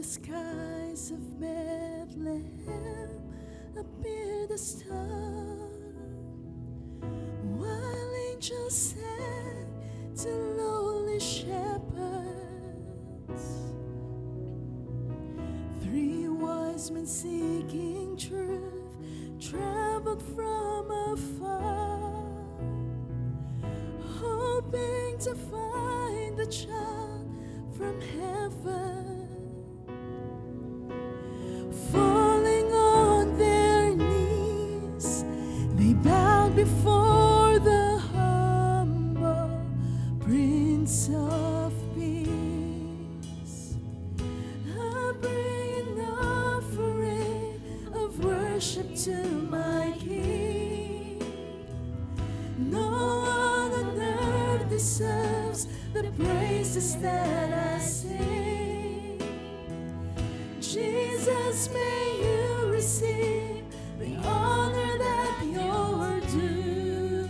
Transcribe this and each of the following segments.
the skies of Bethlehem appeared the star, while angels sang to lowly shepherds. 3 wise men seeking truth traveled from afar, hoping to find the child from heaven. Falling on their knees, they bowed before the humble Prince of Peace. I bring an offering of worship to my King. No one on earth deserves the praises that I sing. Jesus, may you receive the honor that you're due.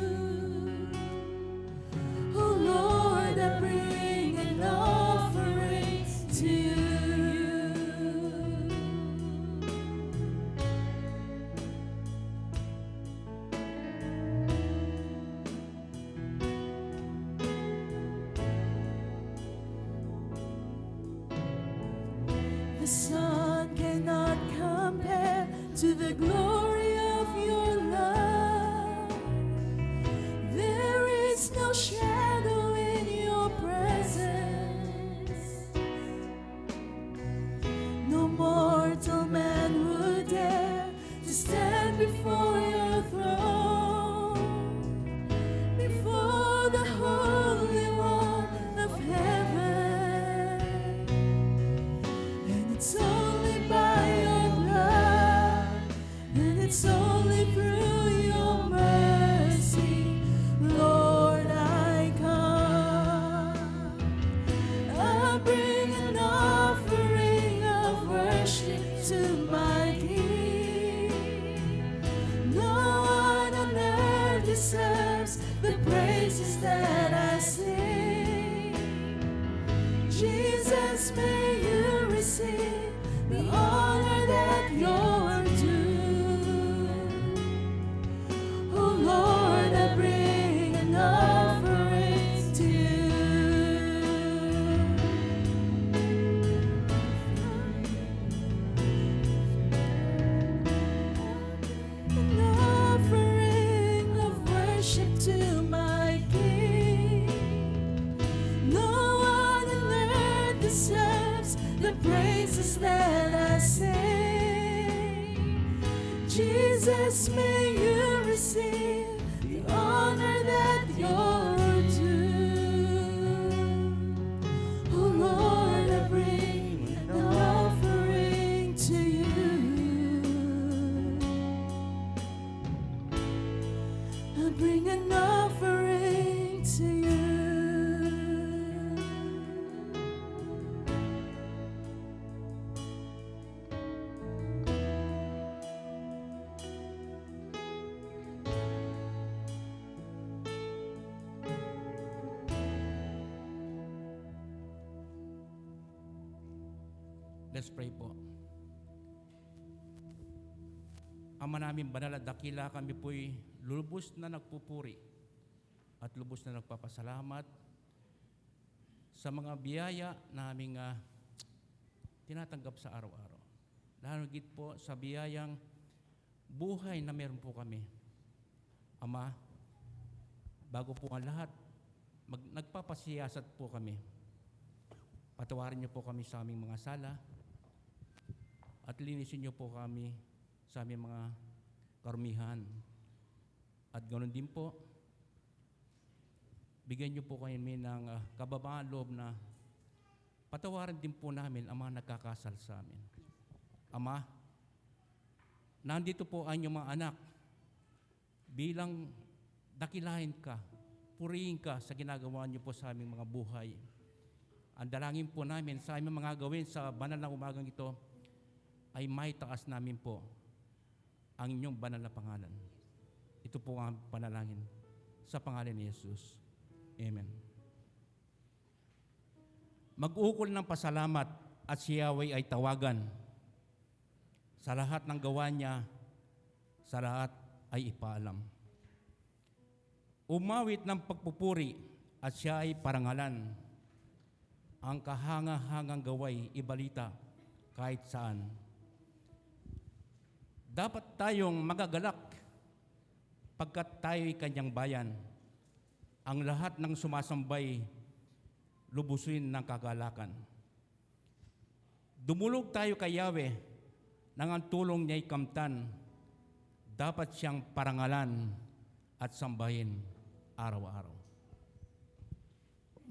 Oh Lord, I bring an offering to you. The sun cannot compare to the glory of your love. There is no shadow in your presence. No mortal man would dare to stand before your throne, before the Holy One of heaven. And it's only by your blood, and it's only through your mercy, Lord, I come. I bring an offering of worship to my King. No one on earth deserves the praises that I sing. Jesus, may you receive the honor that you're due. Oh Lord, I bring an offering to you. An offering of worship to my King. No one on earth deserves the praises that I sing. Jesus, may you receive the honor that you're due. Oh Lord, I bring an offering to you. I bring an offering to you. Let's pray po. Ama namin banal at dakila, kami po'y lubos na nagpupuri at lubos na nagpapasalamat sa mga biyaya na aming tinatanggap sa araw-araw. Lalo higit po sa biyayang buhay na meron po kami. Ama, bago po ang lahat, nagpapasiyasat po kami. Patawarin niyo po kami sa aming mga sala at linisin niyo po kami sa aming mga karumihan. At ganoon din po, bigyan niyo po kami ng kababaan loob na patawarin din po namin ang mga nagkakasal sa amin. Ama, nandito po ang inyong mga anak bilang dakilahin ka, purihin ka sa ginagawa niyo po sa aming mga buhay. Ang dalangin po namin sa aming mga gawin sa banal na umagang ito ay may taas namin po ang inyong banal na pangalan. Ito po ang panalangin sa pangalan ni Jesus. Amen. Mag-ukol ng pasalamat at si Yahweh ay tawagan. Sa lahat ng gawa niya, sa lahat ay ipaalam. Umawit ng pagpupuri at siya ay parangalan. Ang kahanga-hangang gaway ibalita kahit saan. Dapat tayong magagalak pagkat tayo'y kanyang bayan. Ang lahat ng sumasambay, lubusin ng kagalakan. Dumulog tayo kay Yahweh nang ang tulong niya'y kamtan. Dapat siyang parangalan at sambahin araw-araw.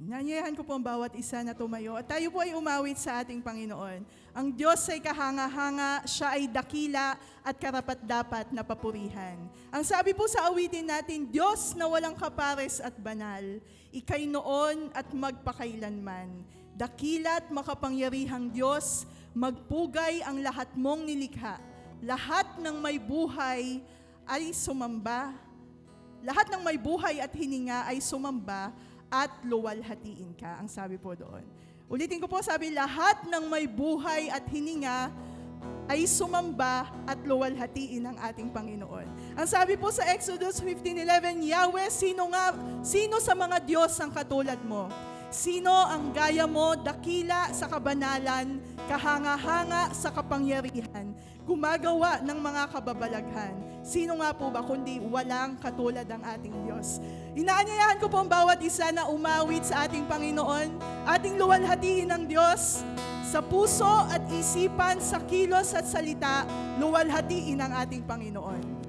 Nanyayahan ko po ang bawat isa na tumayo at tayo po ay umawit sa ating Panginoon. Ang Diyos ay kahanga-hanga, siya ay dakila at karapat-dapat na papurihan. Ang sabi po sa awitin natin, Diyos na walang kapares at banal, ikay noon at magpakailanman. Dakila at makapangyarihang Diyos, magpugay ang lahat mong nilikha. Lahat ng may buhay ay sumamba. Lahat ng may buhay at hininga ay sumamba at luwalhatiin ka. Ang sabi po doon. Ulitin ko po, sabi, lahat ng may buhay at hininga ay sumamba at luwalhatiin ang ating Panginoon. Ang sabi po sa Exodus 15:11, Yahweh, sino sa mga Diyos ang katulad mo? Sino ang gaya mo, dakila sa kabanalan, kahanga-hanga sa kapangyarihan, gumagawa ng mga kababalaghan? Sino nga po ba kundi walang katulad ang ating Diyos? Inaanyayahan ko po ang bawat isa na umawit sa ating Panginoon, ating luwalhatiin ng Diyos, sa puso at isipan, sa kilos at salita, luwalhatiin ang ating Panginoon.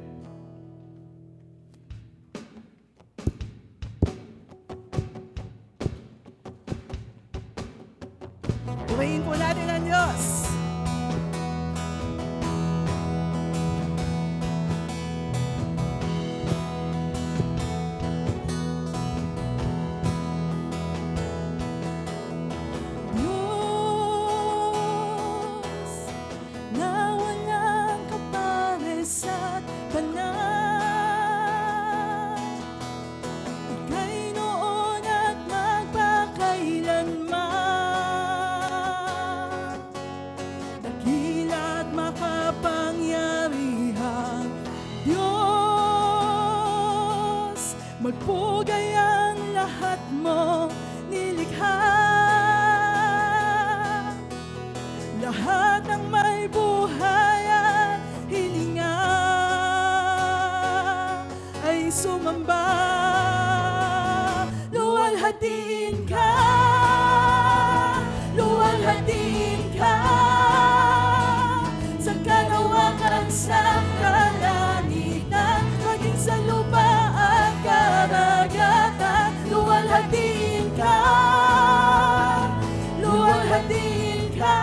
Purihin po natin ang Diyos. Diyos na walang kapares at banal, ika'y noon at magpakailanman. Dakila at makapangyarihang Diyos, magpugay ang lahat mo nilikha. Lahat ng may buhay at hininga ay sumamba. Luwalhatiin ka, luwalhatiin ka, sa kalawakan sa kalangitan, maging sa lupa at karagatan. Luwalhatiin ka, luwalhatiin ka,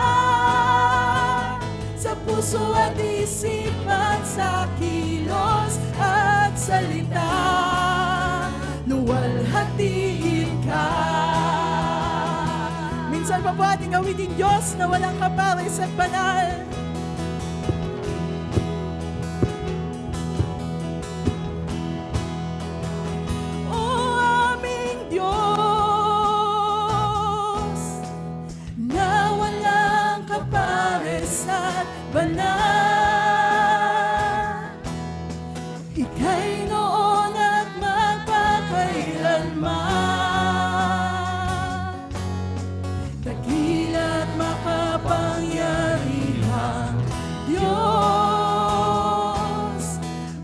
sa puso at isipan, sa kilos at salita, luwalhatiin ka. Minsan pa po ating awitin, Diyos na walang kapares at banal. O aming Diyos na walang kapares at banal, ika'y noon at magpakailanman. Dakila at makapangyarihang Diyos,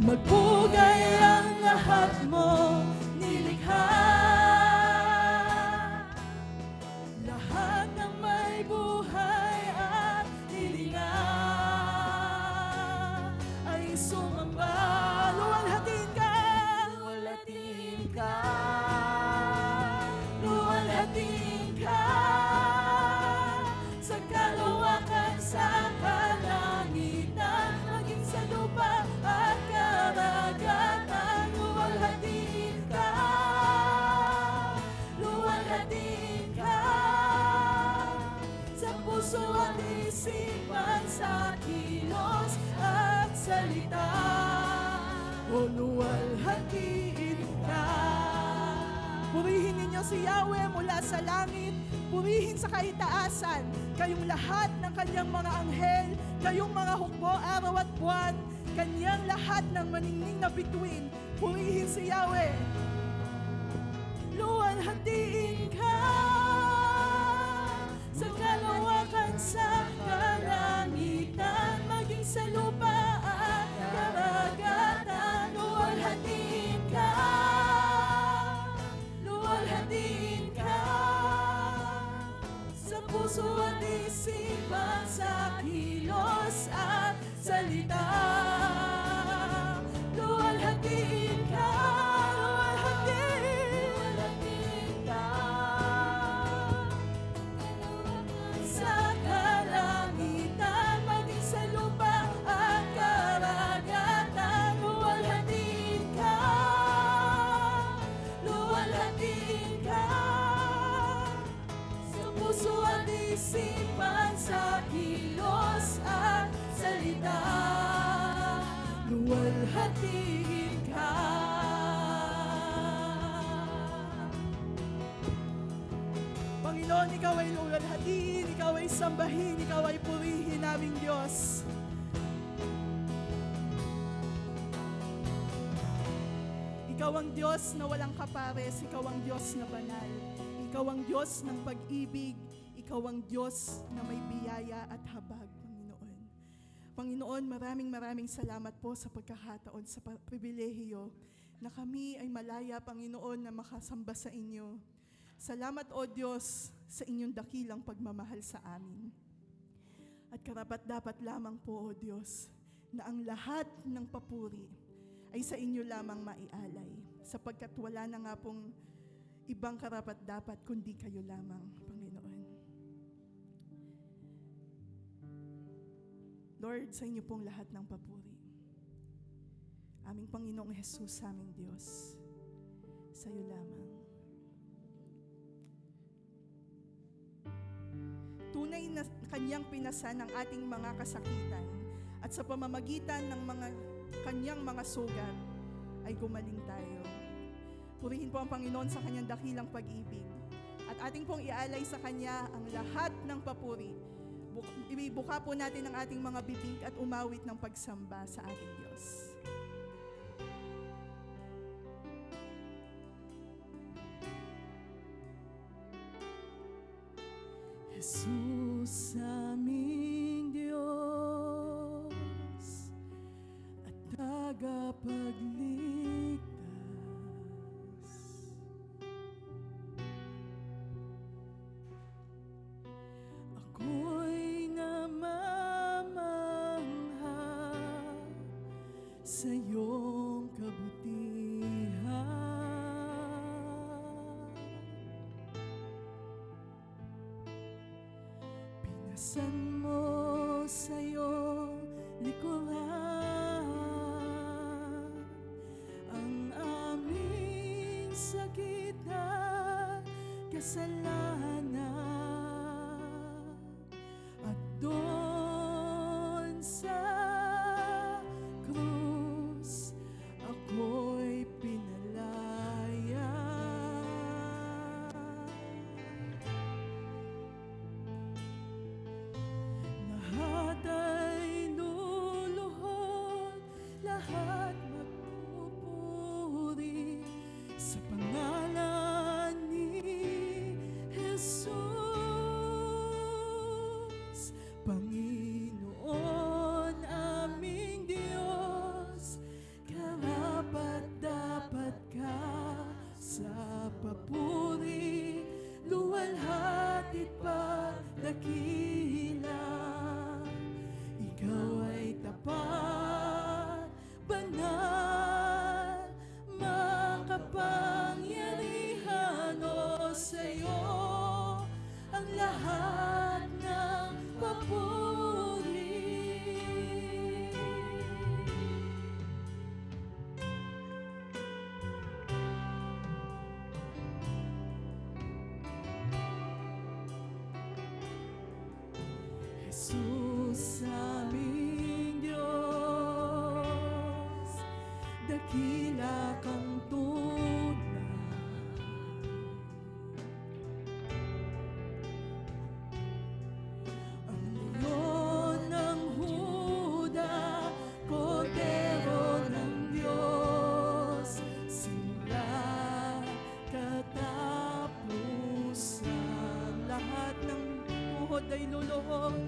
magpugay ang lahat mo nilikha. Lahat ng may buhay at hilinga ay sumamba. Luwalhatiin ka, luwalhatiin ka, luwalhatiin ka, sa kalawakan sa kalangitan, maging sa lupa at karagatan. Luwalhatiin ka, luwalhatiin ka, sa puso at isipan, sa kilos at salita, o luwalhatiin ka. Purihin ninyo si Yahweh mula sa langit. Purihin sa kaitaasan. Kayong lahat ng kanyang mga anghel, kayong mga hukbo, araw at buwan, kanyang lahat ng maningning na bituin. Purihin si Yahweh. Luwalhatiin ka sa kalawakan sa kalangitan, maging sa lupa at karagatan. Luwalhatiin ka, luwalhatiin ka sa puso at isipan, sa kilos at salita. Luwalhatiin ka, luwalhatiin ka sa kalangitan, maging sa lupa at karagatan. Luwalhatiin ka, luwalhatiin ka sa puso at isipan, sa kilos at salita. Luwalhatiin ka. Panginoon, Ikaw ay luwalhatiin, Ikaw ay sambahin, Ikaw ay purihin naming Diyos. Ikaw ang Diyos na walang kapares, Ikaw ang Diyos na banal. Ikaw ang Diyos ng pag-ibig, Ikaw ang Diyos na may biyaya at habag, Panginoon. Panginoon, maraming salamat po sa pagkakataon, sa pribilehiyo na kami ay malaya, Panginoon, na makasamba sa inyo. Salamat, O Diyos, sa inyong dakilang pagmamahal sa amin. At karapat-dapat lamang po, O Diyos, na ang lahat ng papuri ay sa inyo lamang maialay, sapagkat wala na nga pong ibang karapat-dapat kundi kayo lamang, Panginoon. Lord, sa inyo pong lahat ng papuri. Aming Panginoong Jesus, aming Diyos, sa iyo lamang. Tunay na kanyang pinasan ang ating mga kasakitan, at sa pamamagitan ng kanyang mga sugat ay gumaling tayo. Purihin po ang Panginoon sa kanyang dakilang pag-ibig, at ating pong ialay sa kanya ang lahat ng papuri. Ibuka po natin ang ating mga bibig at umawit ng pagsamba sa ating Diyos. Jesus, aming Diyos at tagapagligtas, ako'y namamangha sa iyong kabutihan. Pinasan mo sa iyong likuran ang aming sakit at kasalanan, at doon sa krus ako'y pinalaya. Lahat ay luluhod, lahat magpupuri sa pangalan ni Jesus. Panginoon, aming Diyos, karapat-dapat ka sa papuri, luwalhati pa dakila. Ikaw ay tapat, banal, makapangyarihan. O sa'yo ang lahat ng papuri. Jesus, aming Diyos, dakila kang tunay luluhod ay luluhod.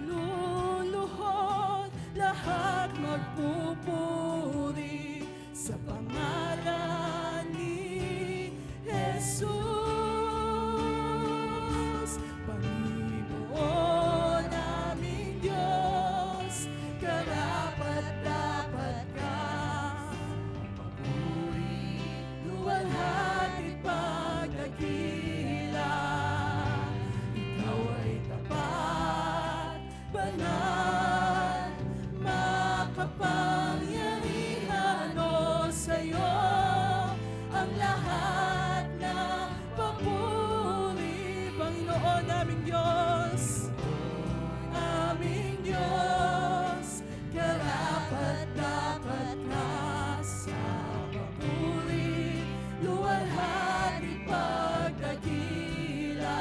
Luluhod, lahat magpupuri sa pangalan ni Jesus. Panginoon naming Diyos, karapat-dapat ka papuri, luwalhati pagdakila. Ikaw ay tapat, banal, makapangyarihan. O sa'yo ang lahat ng papuri. Panginoon naming Diyos, aming Diyos, karapat-dapat ka sa papuri, luwalhati pagdakila.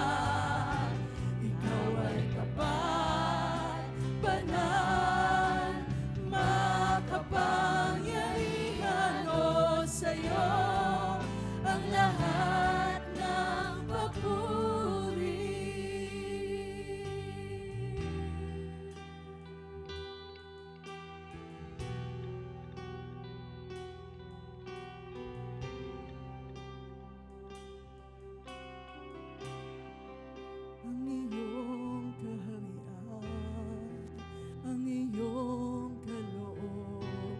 Ikaw ay tapat, banal, makapangyarihan. O sa'yo ang lahat ng papuri. Ang iyong kaharian, ang iyong kalooban,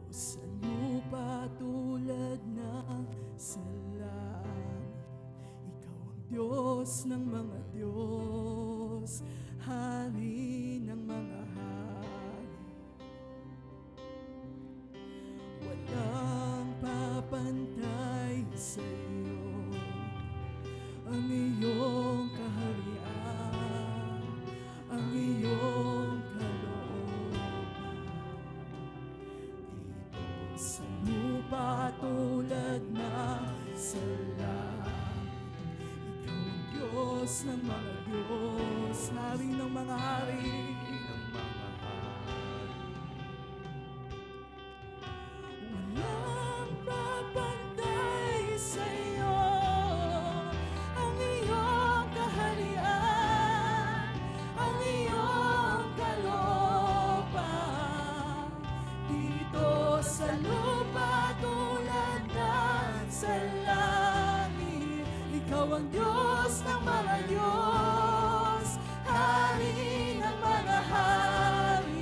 dito sa lupa tulad ng sa langit. Ikaw ang Diyos ng mga Diyos, Hari ng mga hari. Walang papantay sa iyo. Ang iyong kaharian, ang iyong kalooban, dito sa lupa tulad na sa langit. Ikaw ang Diyos ng mga Diyos, Hari ng mga hari. Walang papantay sa iyo. Ang iyong kaharian, ang iyong kalooban, dito sa lupa tulad ng sa langit. Ikaw ang Diyos ng mga Diyos, Hari ng mga hari.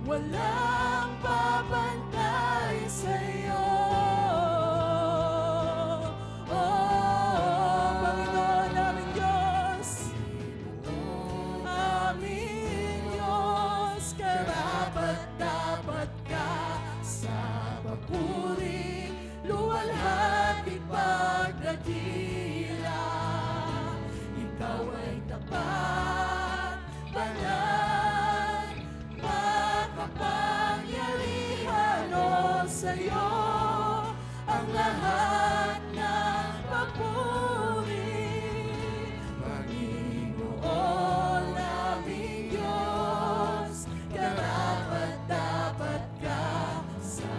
Walang papantay sa iyo. Panginoon naming Diyos, aming Diyos, karapat-dapat ka sa papuri, luwalhati pagdakila. Ikaw ay tapat, banal, makapangyarihan. O sa'yo ang lahat ng papuri. Panginoon naming Diyos, karapat-dapat ka sa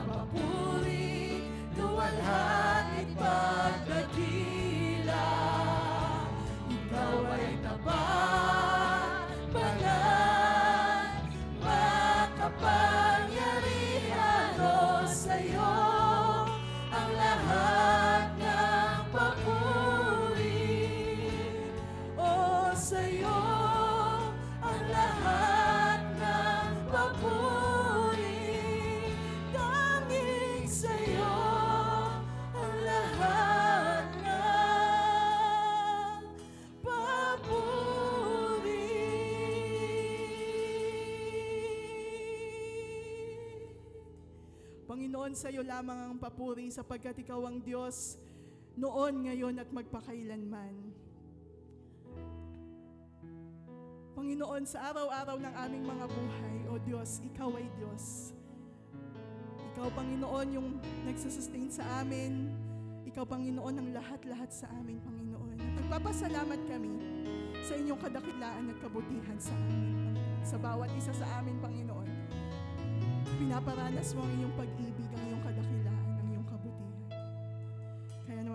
papuri, luwalhati pagdakila. Ikaw ay tapat, banal, makapangyarihan. O sa'yo ang lahat ng papuri. O sa'yo ang lahat ng papuri. Tanging sa'yo ang lahat ng papuri. Panginoon, sa iyo lamang ang papuri sapagkat ikaw ang Diyos noon, ngayon at magpakailanman. Panginoon, sa araw-araw ng aming mga buhay, O Diyos, ikaw ay Diyos. Ikaw, Panginoon, yung nagsusustain sa amin. Ikaw, Panginoon, ang lahat-lahat sa amin, Panginoon. At nagpapasalamat kami sa inyong kadakilaan at kabutihan sa amin, Panginoon. Sa bawat isa sa amin, Panginoon, pinaparanas mo ang iyong pag-ibig, ang iyong kadakilaan, ang iyong kabutihan. Kaya naman,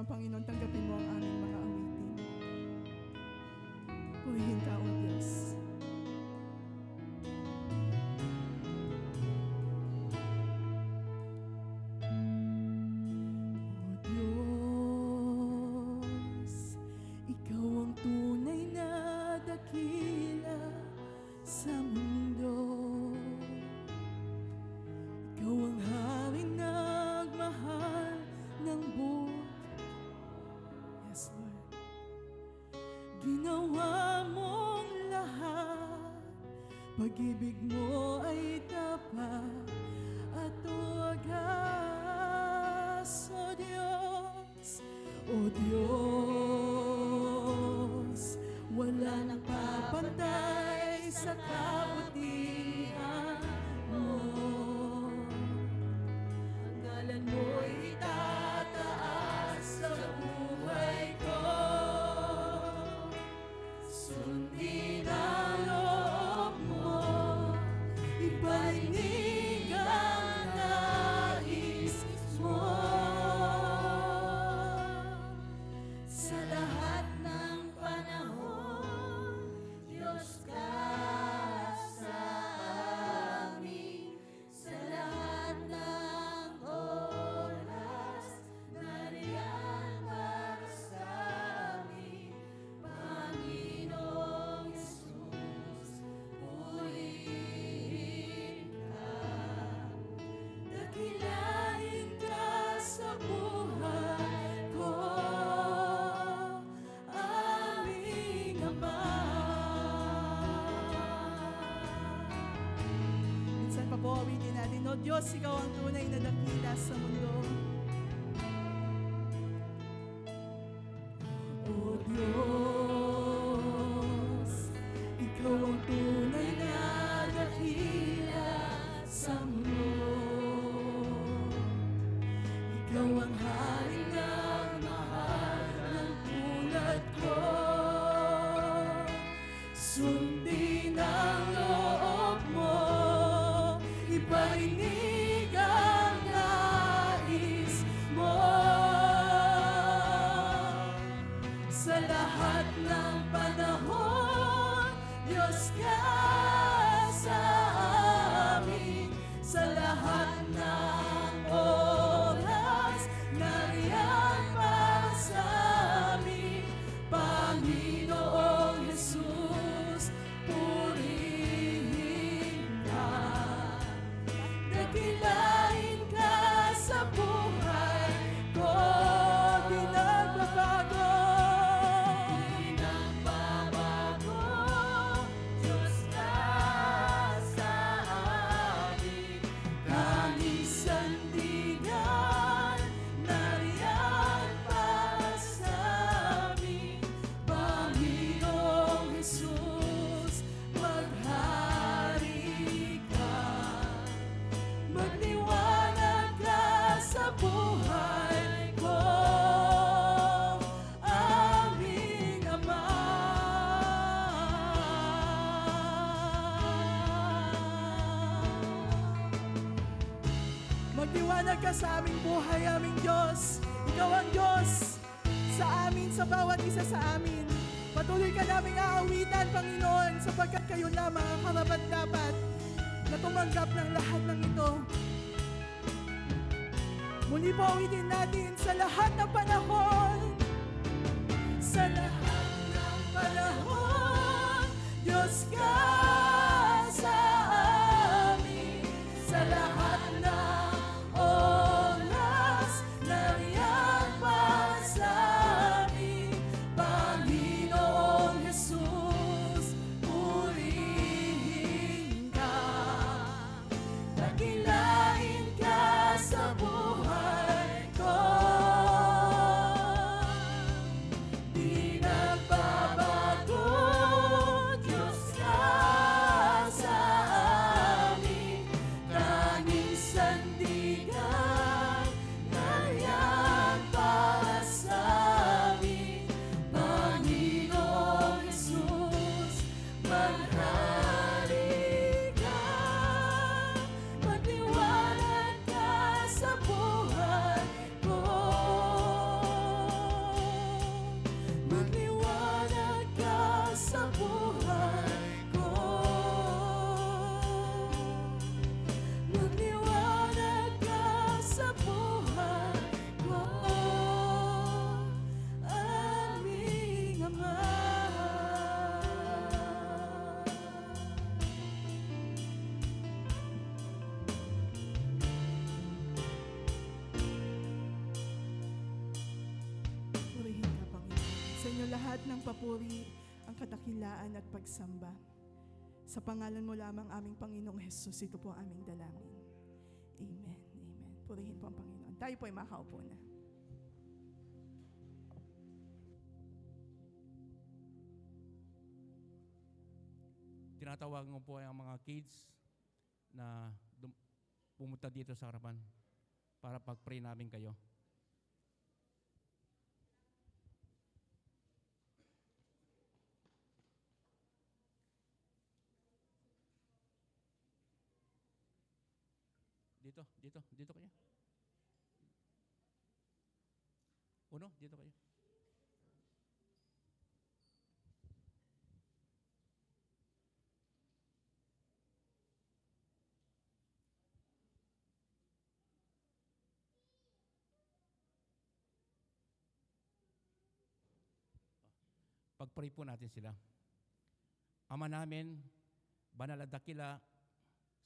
Ginawa mong lahat, pag-ibig mo ay tapat at wagas, O Diyos. O Diyos, wala nang papantay sa kabutihan mo. Ang ngalan mo'y itataas sa buhay ko. Sundin ang loob mo, iparinig ang nais mo. Sa lahat ng panahon, Diyos ka sa amin. Sa lahat ng oras, nariyan para sa amin. Panginoong Jesus, purihin ka. Dakilain ka sa buhay ko, aming Ama. Minsan pa po awitin natin, O Diyos, Ikaw ang tunay na dakila sa mundo. O Diyos, Ikaw ang tunay na dakila sa mundo. Ikaw ang hari ng mahal ng pulat ko. Sundin ang loob mo, iparinig ang nais mo. Sa lahat ng panahon, Diyos ka sa amin. Sa lahat ng oras, nariyan para sa amin. Panginoong Jesus, purihin ka. Dakilain ka sa buhay ko, di nagbabago. Di nagbabago, Diyos ka sa amin. Tanging sandigan, nariyan para sa amin. Panginoong Jesus, maghari ka. Magliwanag ka sa buhay ko, aming Ama. Magliwanag ka sa aming buhay, aming Diyos. Ikaw ang Diyos sa amin, sa bawat isa sa amin. Patuloy ka naming aawitan, Panginoon, sapagkat kayo lamang ang karapat-dapat na tumanggap ng lahat ng ito. Muli po awitin natin sa lahat ng panahon. Sa lahat ng panahon, Diyos ka sa amin. Sa lahat ng oras, nariyan para sa amin. Panginoong Jesus, purihin ka. Dakilain ka sa buhay ko. Di nagbabago, Diyos ka lahat ng papuri, ang kadakilaan at pagsamba. Sa pangalan mo lamang aming Panginoong Jesus, ito po ang aming dalangin. Amen. Amen. Purihin po ang Panginoon. Tayo po ay makaupo na. Tinatawagan ko po ang mga kids na pumunta dito sa harapan para pag-pray namin kayo. Dito kayo. Uno, dito kayo. Pag-pray po natin sila. Ama namin, banal at dakila,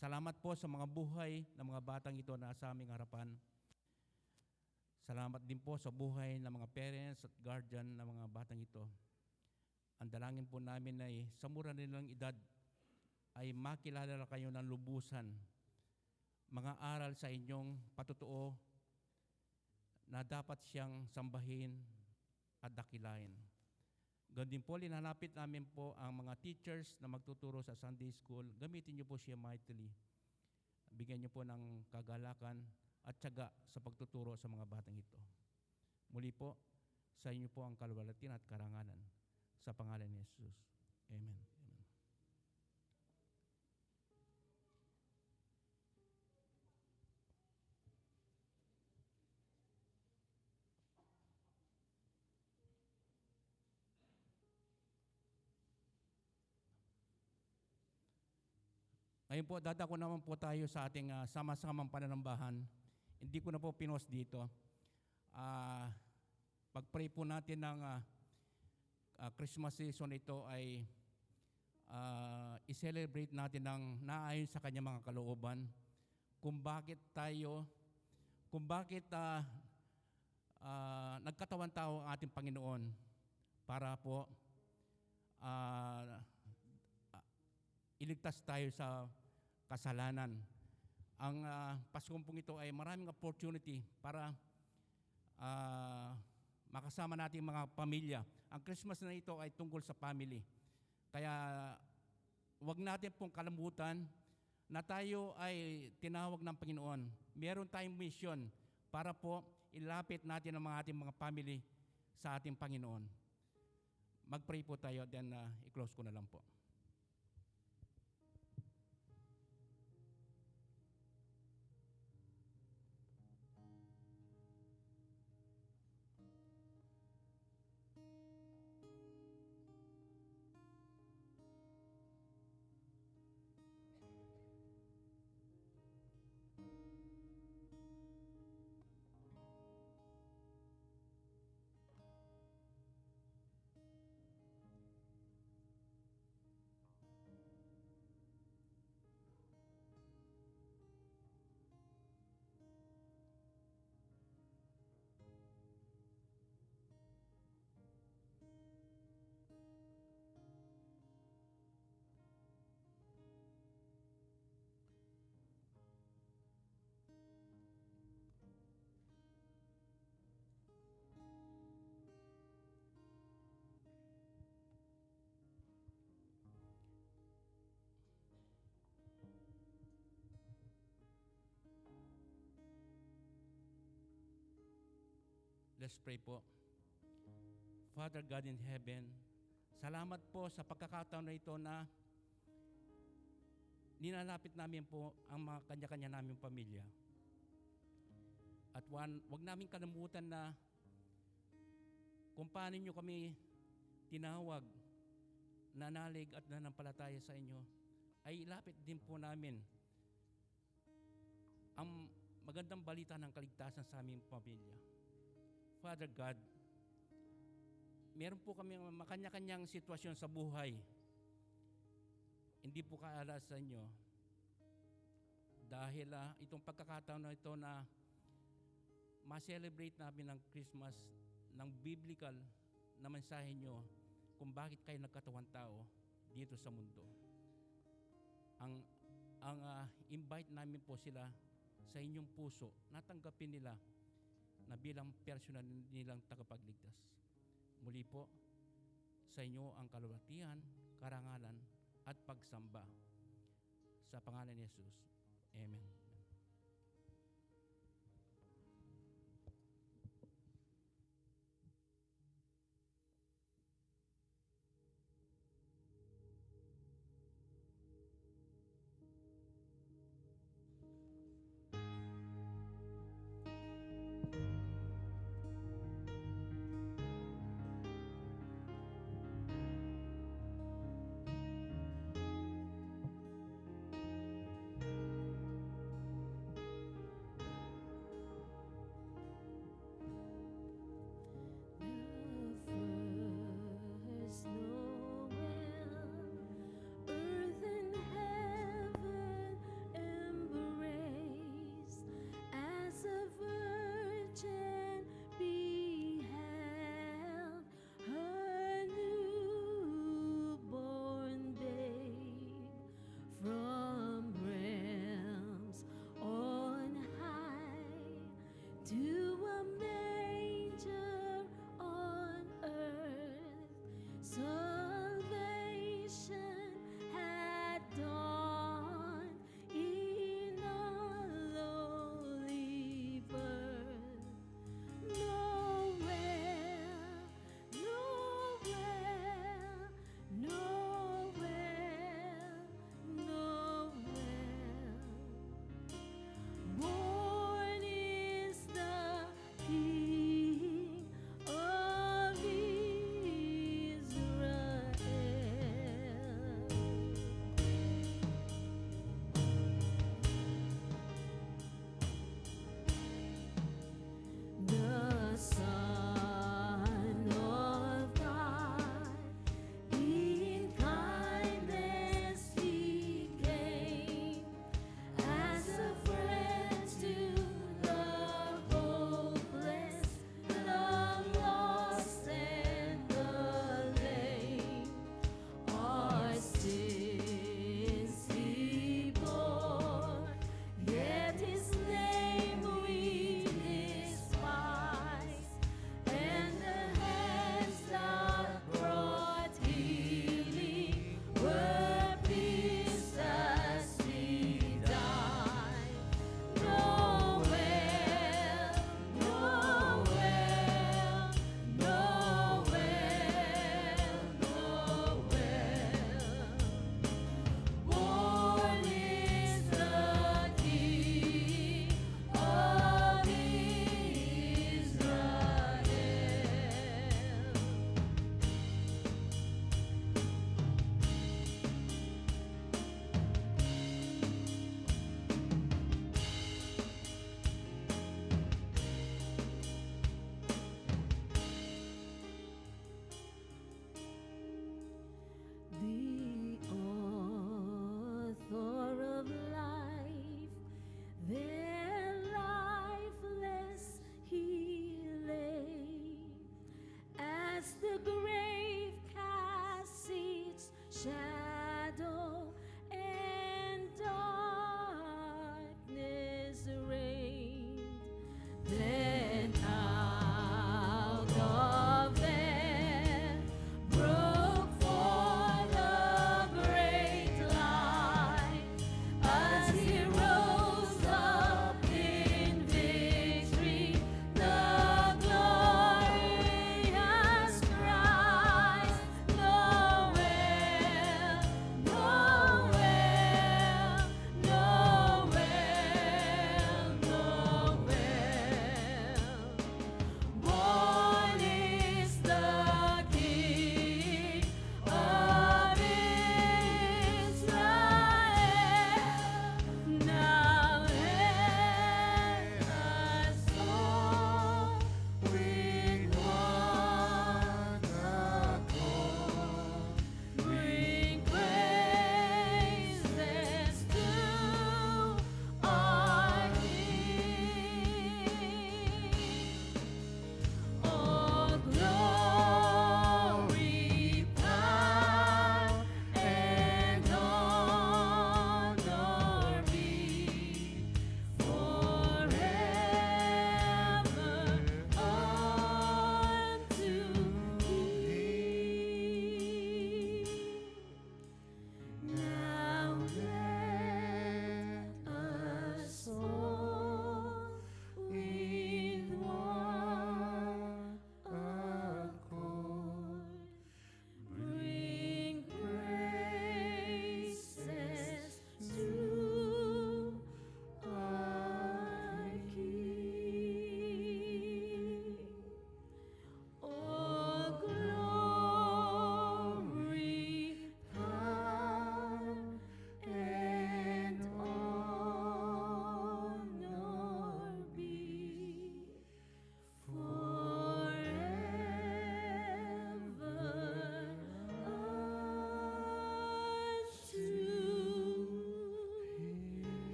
salamat po sa mga buhay ng mga batang ito na sa aming harapan. Salamat din po sa buhay ng mga parents at guardian ng mga batang ito. Ang dalangin po namin ay sa mura nilang edad ay makilala kayo ng lubusan, mga aral sa inyong patutuo na dapat siyang sambahin at dakilain. Ganun din po, linalapit namin po ang mga teachers na magtuturo sa Sunday School. Gamitin niyo po siya mightily. Bigyan niyo po ng kagalakan at tiyaga sa pagtuturo sa mga batang ito. Muli po, sa inyo po ang kalwalhatian at karangalan. Sa pangalan ni Jesus. Amen. Amen. Ngayon po, dadako naman po tayo sa ating sama-samang pananambahan. Hindi ko na po pinost dito. Pag-pray po natin ng Christmas season ito ay i-celebrate natin ng naayon sa kanyang mga kalooban. Kung bakit nagkatawan tao ang ating Panginoon para po iligtas tayo sa kasalanan. Ang Paskong pong ito ay maraming opportunity para makasama natin mga pamilya. Ang Christmas na ito ay tungkol sa family. Kaya wag natin pong kalimutan na tayo ay tinawag ng Panginoon. Meron tayong mission para po ilapit natin ang ating mga family sa ating Panginoon. Mag-pray po tayo, then i-close ko na lang po. Let's pray po. Father God in heaven, salamat po sa pagkakataon na ito na nilalapit namin po ang mga kanya-kanya naming pamilya. At wag namin kalimutan na kung paano nyo kami tinawag, nanalig at nanampalataya sa inyo, ay ilapit din po namin ang magandang balita ng kaligtasan sa aming pamilya. Father God, meron po kami makanya-kanyang sitwasyon sa buhay. Hindi po kaalas sa inyo. Dahil itong pagkakataon na ito na ma-celebrate namin ng Christmas ng biblical na mensahe nyo kung bakit kayo nagkatawang tao dito sa mundo. Ang invite namin po sila sa inyong puso, natanggapin nila na bilang personal nilang tagapagligtas. Muli po, sa inyo ang kalulatian, karangalan, at pagsamba. Sa pangalan ni Jesus. Amen.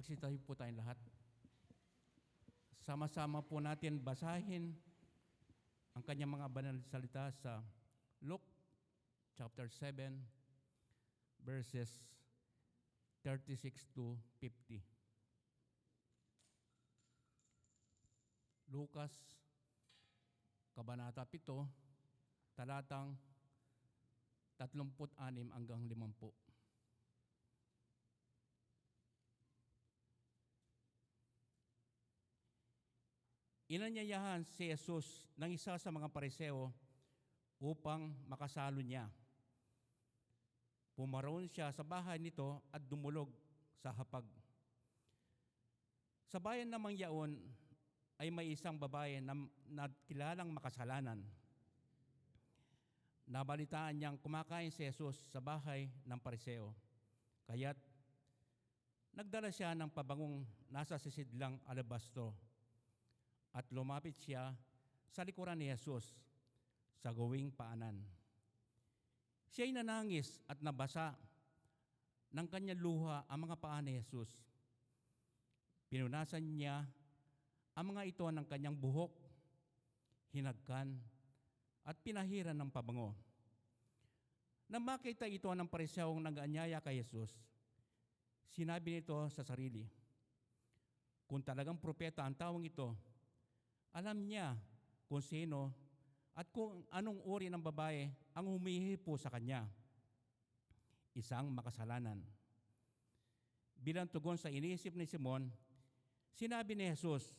Magsitayo po tayong lahat. Sama-sama po natin basahin ang kanyang mga banal na salita sa Luke chapter 7, verses 36 to 50. Lucas, Kabanata 7, talatang 36 hanggang 50. Inanyayahan si Jesus ng isa sa mga pariseo upang makasalo niya. Pumaroon siya sa bahay nito at dumulog sa hapag. Sa bayan namang yaon ay may isang babae na kilalang makasalanan. Nabalitaan niyang kumakain si Jesus sa bahay ng pariseo. Kaya't nagdala siya ng pabangong nasa sisidlang alabastro at lumapit siya sa likuran ni Jesus sa gawing paanan. Siya'y nanangis at nabasa ng kanyang luha ang mga paa ni Jesus. Pinunasan niya ang mga ito ng kanyang buhok, hinagkan, at pinahiran ng pabango. Nang makita ito ng pariseong nag-anyaya kay Jesus, sinabi nito sa sarili, kung talagang propeta ang taong ito, alam niya kung sino at kung anong uri ng babae ang humihipo sa kanya. Isang makasalanan. Bilang tugon sa iniisip ni Simon, sinabi ni Jesus,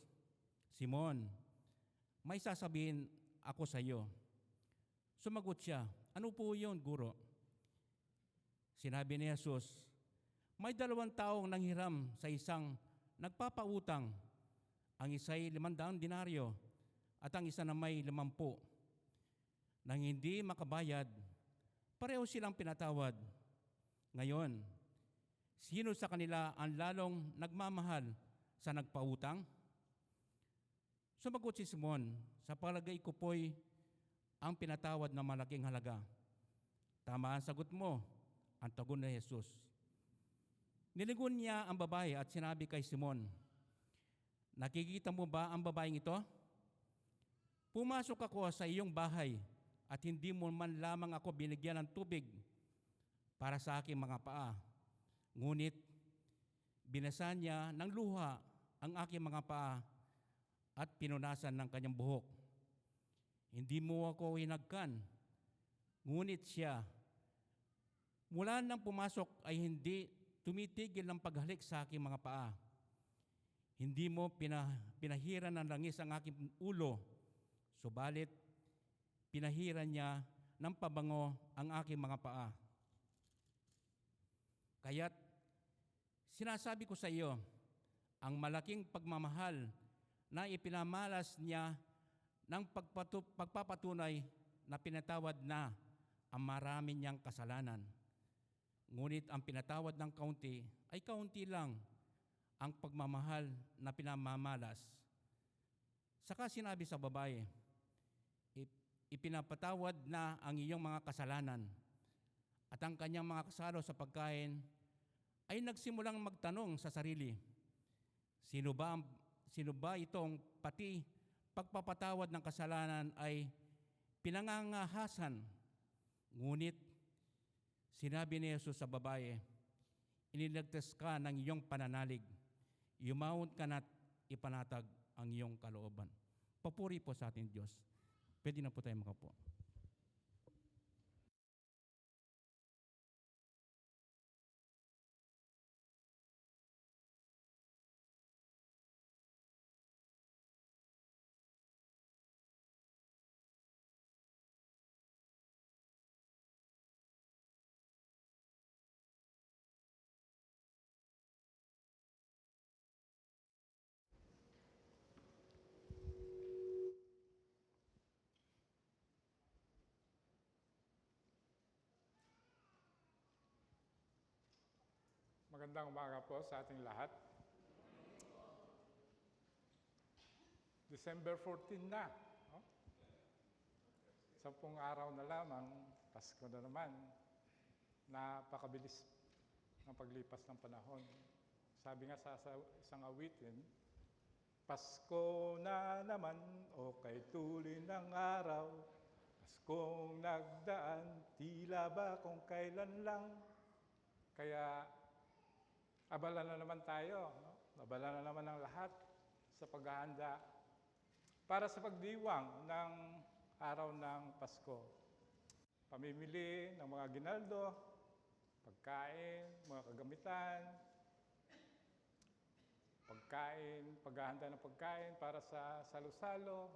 Simon, may sasabihin ako sa iyo. Sumagot siya, ano po yun, Guro? Sinabi ni Jesus, may 2 taong nanghiram sa isang nagpapautang. Ang isa'y 500 denaryo at ang isa na may 50. Nang hindi makabayad, pareho silang pinatawad. Ngayon, sino sa kanila ang lalong nagmamahal sa nagpautang? Sumagot si Simon, sa palagay ko po'y ang pinatawad na malaking halaga. Tama ang sagot mo, ang tugon ni Jesus. Nilingon niya ang babae at sinabi kay Simon, nakikita mo ba ang babaeng ito? Pumasok ako sa iyong bahay at hindi mo man lamang ako binigyan ng tubig para sa aking mga paa. Ngunit binasa niya ng luha ang aking mga paa at pinunasan ng kanyang buhok. Hindi mo ako hinagkan, ngunit siya, mula nang pumasok ay hindi tumitigil ng paghalik sa aking mga paa. Hindi mo pinahiran ng langis ang aking ulo, subalit pinahiran niya ng pabango ang aking mga paa. Kaya't sinasabi ko sa iyo, ang malaking pagmamahal na ipinamalas niya ng pagpapatunay na pinatawad na ang marami niyang kasalanan. Ngunit ang pinatawad ng kaunti ay kaunti lang ang pagmamahal na pinamamalas. Saka sinabi sa babae, ipinapatawad na ang iyong mga kasalanan. At ang kanyang mga kasalo sa pagkain ay nagsimulang magtanong sa sarili, sino ba itong pati pagpapatawad ng kasalanan ay pinangangahasan? Ngunit sinabi ni Jesus sa babae, iniligtas ka ng iyong pananalig. Yumawon ka na't ipanatag ang iyong kalooban. Papuri po sa ating Diyos. Pwede na po tayo makapo. Magandang umaga po sa ating lahat. December 14 na. No? 10 araw na lamang, Pasko na naman. Napakabilis ng paglipas ng panahon sabi nga sa isang awitin, Pasko na naman o kay tuloy ng araw, Paskong nagdaan, tila ba kung kailan lang. Kaya abala na naman tayo, no? Abala na naman ang lahat sa paghahanda para sa pagdiwang ng araw ng Pasko. Pamimili ng mga ginaldo, pagkain, mga kagamitan, paghahanda ng pagkain para sa salo-salo.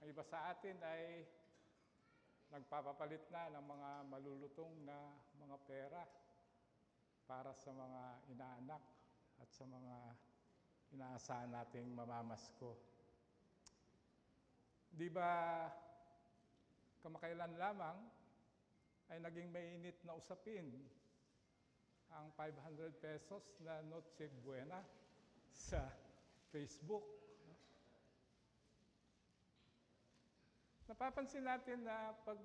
Ang iba sa atin ay nagpapapalit na ng mga malulutong na mga pera para sa mga inaanak at sa mga inaasahan nating mamamasko. Di ba kamakailan lamang ay naging mainit na usapin ang 500 pesos na Noche Buena sa Facebook. Napapansin natin na pag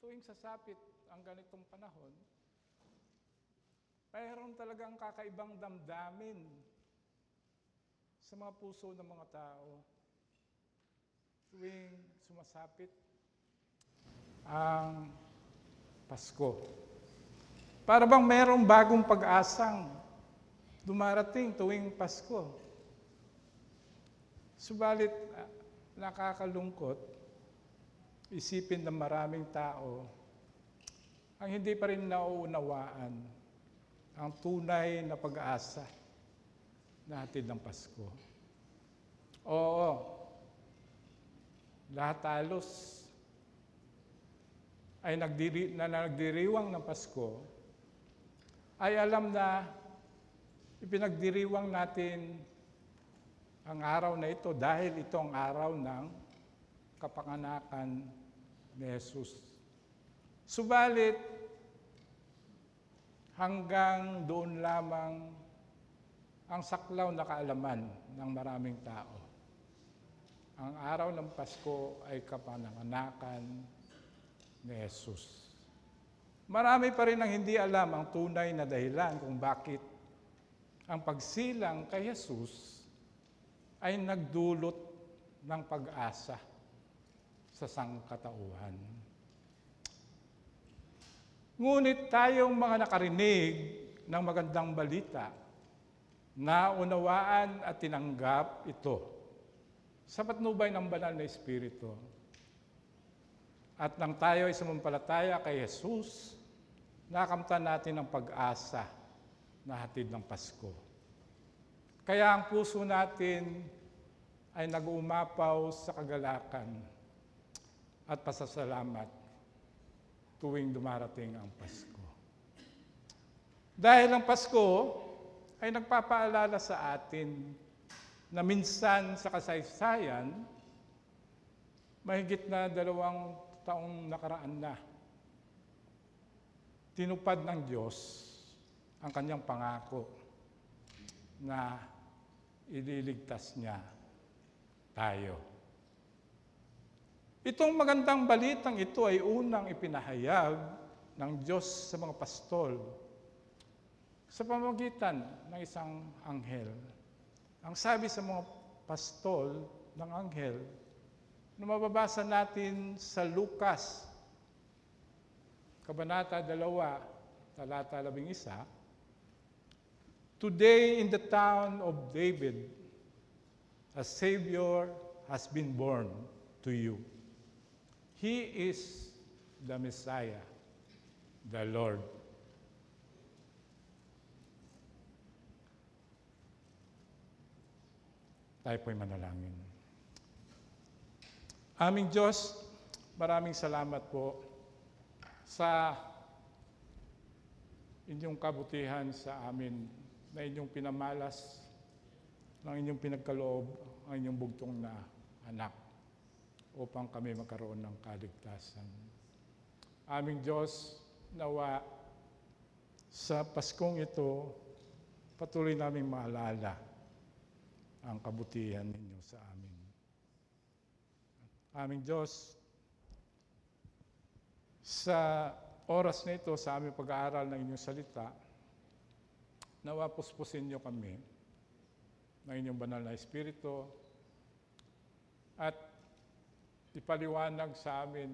tuwing sasapit ang ganitong panahon, mayroon talagang kakaibang damdamin sa mga puso ng mga tao tuwing sumasapit ang Pasko. Para bang mayroong bagong pag-asang dumarating tuwing Pasko. Subalit, nakakalungkot isipin ng maraming tao ang hindi pa rin nauunawaan ang tunay na pag-asa na hatid ng Pasko. Oo, lahat halos ay nagdiriwang ng Pasko ay alam na ipinagdiriwang natin ang araw na ito dahil ito ang araw ng kapanganakan ni Jesus. Subalit, hanggang doon lamang ang saklaw na kaalaman ng maraming tao. Ang araw ng Pasko ay kapanganakan ni Jesus. Marami pa rin ang hindi alam ang tunay na dahilan kung bakit ang pagsilang kay Jesus ay nagdulot ng pag-asa sa sangkatauhan. Ngunit tayong mga nakarinig ng magandang balita, naunawaan at tinanggap ito sa patnubay ng banal na Espiritu. At nang tayo ay sumampalataya kay Jesus, nakamtan natin ang pag-asa na hatid ng Pasko. Kaya ang puso natin ay nag-uumapaw sa kagalakan at pasasalamat tuwing dumarating ang Pasko. Dahil ang Pasko ay nagpapaalala sa atin na minsan sa kasaysayan, mahigit na 2 taong nakaraan na, tinupad ng Diyos ang kanyang pangako na ililigtas niya tayo. Itong magandang balitang ito ay unang ipinahayag ng Diyos sa mga pastol sa pamamagitan ng isang anghel. Ang sabi sa mga pastol ng anghel na mababasa natin sa Lucas, Kabanata 2, talata 11, Today in the town of David, a Savior has been born to you. He is the Messiah, the Lord. Tayo po'y manalangin. Aming Diyos, maraming salamat po sa inyong kabutihan sa amin na inyong pinamalas, ng inyong pinagkaloob ang inyong bugtong na anak upang kami magkaroon ng kaligtasan. Aming Diyos, nawa sa Paskong ito, patuloy naming maalala ang kabutihan ninyo sa amin. Aming Diyos, sa oras na ito, sa aming pag-aaral ng inyong salita, nawa puspusin niyo kami ng inyong banal na Espiritu at ipaliwanag sa amin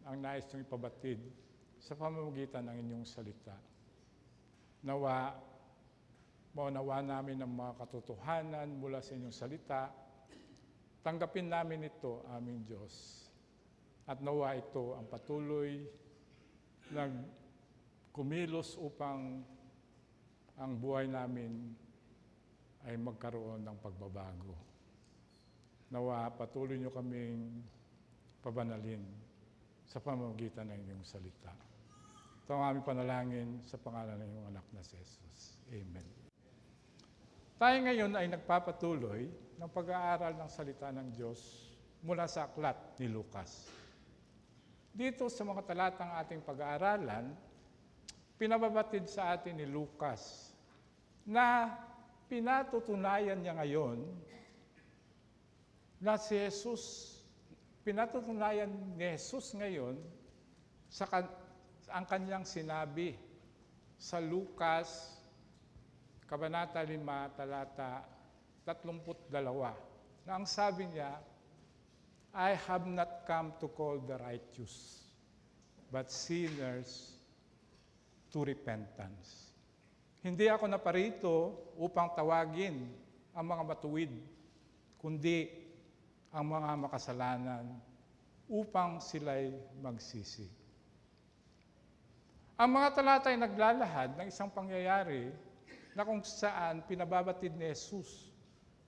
ang nais niyong ipabatid sa pamamagitan ng inyong salita. Nawa, maunawa namin ang mga katotohanan mula sa inyong salita. Tanggapin namin ito, aming Diyos. At nawa ito ang patuloy na kumilos upang ang buhay namin ay magkaroon ng pagbabago. Nawa patuloy niyo kaming pabanalin sa pamamagitan ng inyong salita. Ito ang aming panalangin sa pangalan ng iyong anak na si Jesus. Amen. Tayo ngayon ay nagpapatuloy ng pag-aaral ng salita ng Diyos mula sa aklat ni Lucas. Dito sa mga talatang ating pag-aaralan, pinababatid sa atin ni Lucas na pinatutunayan niya ngayon na si Jesus, pinatutunayan ni Jesus ngayon sa ang kanyang sinabi sa Lucas, Kabanata 5, talata 32, na ang sabi niya, I have not come to call the righteous, but sinners to repentance. Hindi ako naparito upang tawagin ang mga matuwid, kundi ang mga makasalanan upang sila'y magsisi. Ang mga talata ay naglalahad ng isang pangyayari na kung saan pinababatid ni Jesus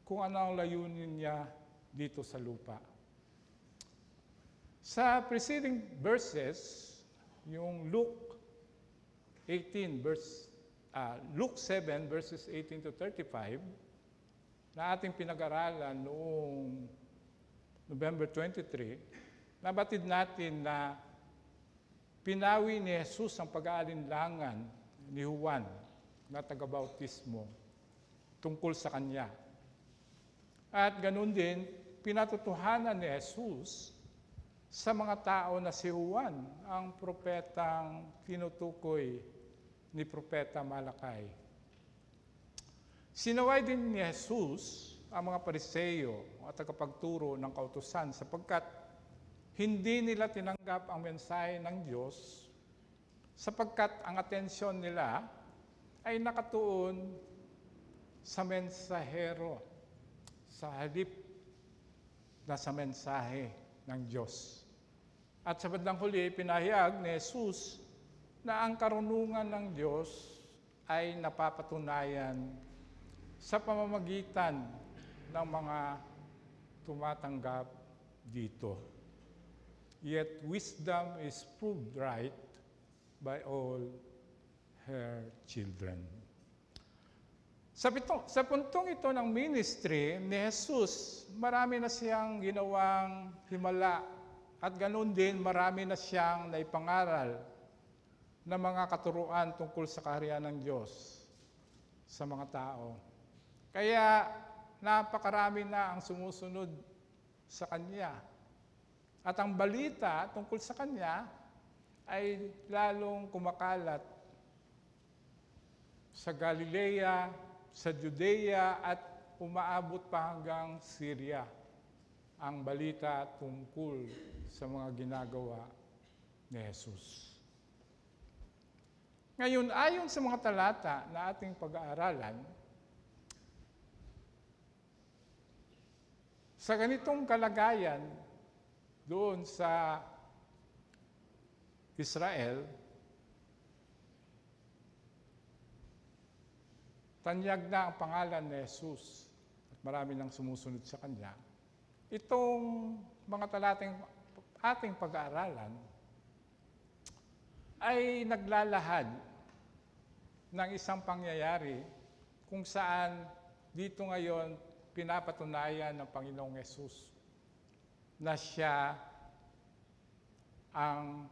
kung ano ang layunin niya dito sa lupa. Sa preceding verses, yung Luke 7 verses 18 to 35, na ating pinag-aralan noong November 23, nabatid natin na pinawi ni Jesus ang pag-aalinlangan ni Juan na taga-bautismo tungkol sa kanya. At ganun din, pinatutuhanan ni Jesus sa mga tao na si Juan, ang propetang tinutukoy ni Propeta Malakay. Sinaway din ni Jesus ang mga Pariseo at tagapagturo ng kautusan sapagkat hindi nila tinanggap ang mensahe ng Diyos sapagkat ang atensyon nila ay nakatuon sa mensahero, sa halip na sa mensahe ng Diyos. At sa bandang huli, pinahayag ni Jesus na ang karunungan ng Diyos ay napapatunayan sa pamamagitan ng mga tumatanggap dito. Yet wisdom is proved right by all her children. Sa puntong ito ng ministry ni Jesus, marami na siyang ginawang himala at ganoon din marami na siyang naipangaral na mga katuruan tungkol sa kaharian ng Diyos sa mga tao. Kaya napakarami na ang sumusunod sa Kanya. At ang balita tungkol sa Kanya ay lalong kumakalat sa Galilea, sa Judea at umaabot pa hanggang Syria ang balita tungkol sa mga ginagawa ni Jesus. Ngayon, ayon sa mga talata na ating pag-aaralan, sa ganitong kalagayan doon sa Israel, tanyag na ang pangalan ni Jesus at marami nang sumusunod sa Kanya. Itong mga talatang ating pag-aaralan ay naglalahad ng isang pangyayari kung saan dito ngayon pinapatunayan ng Panginoong Yesus na siya ang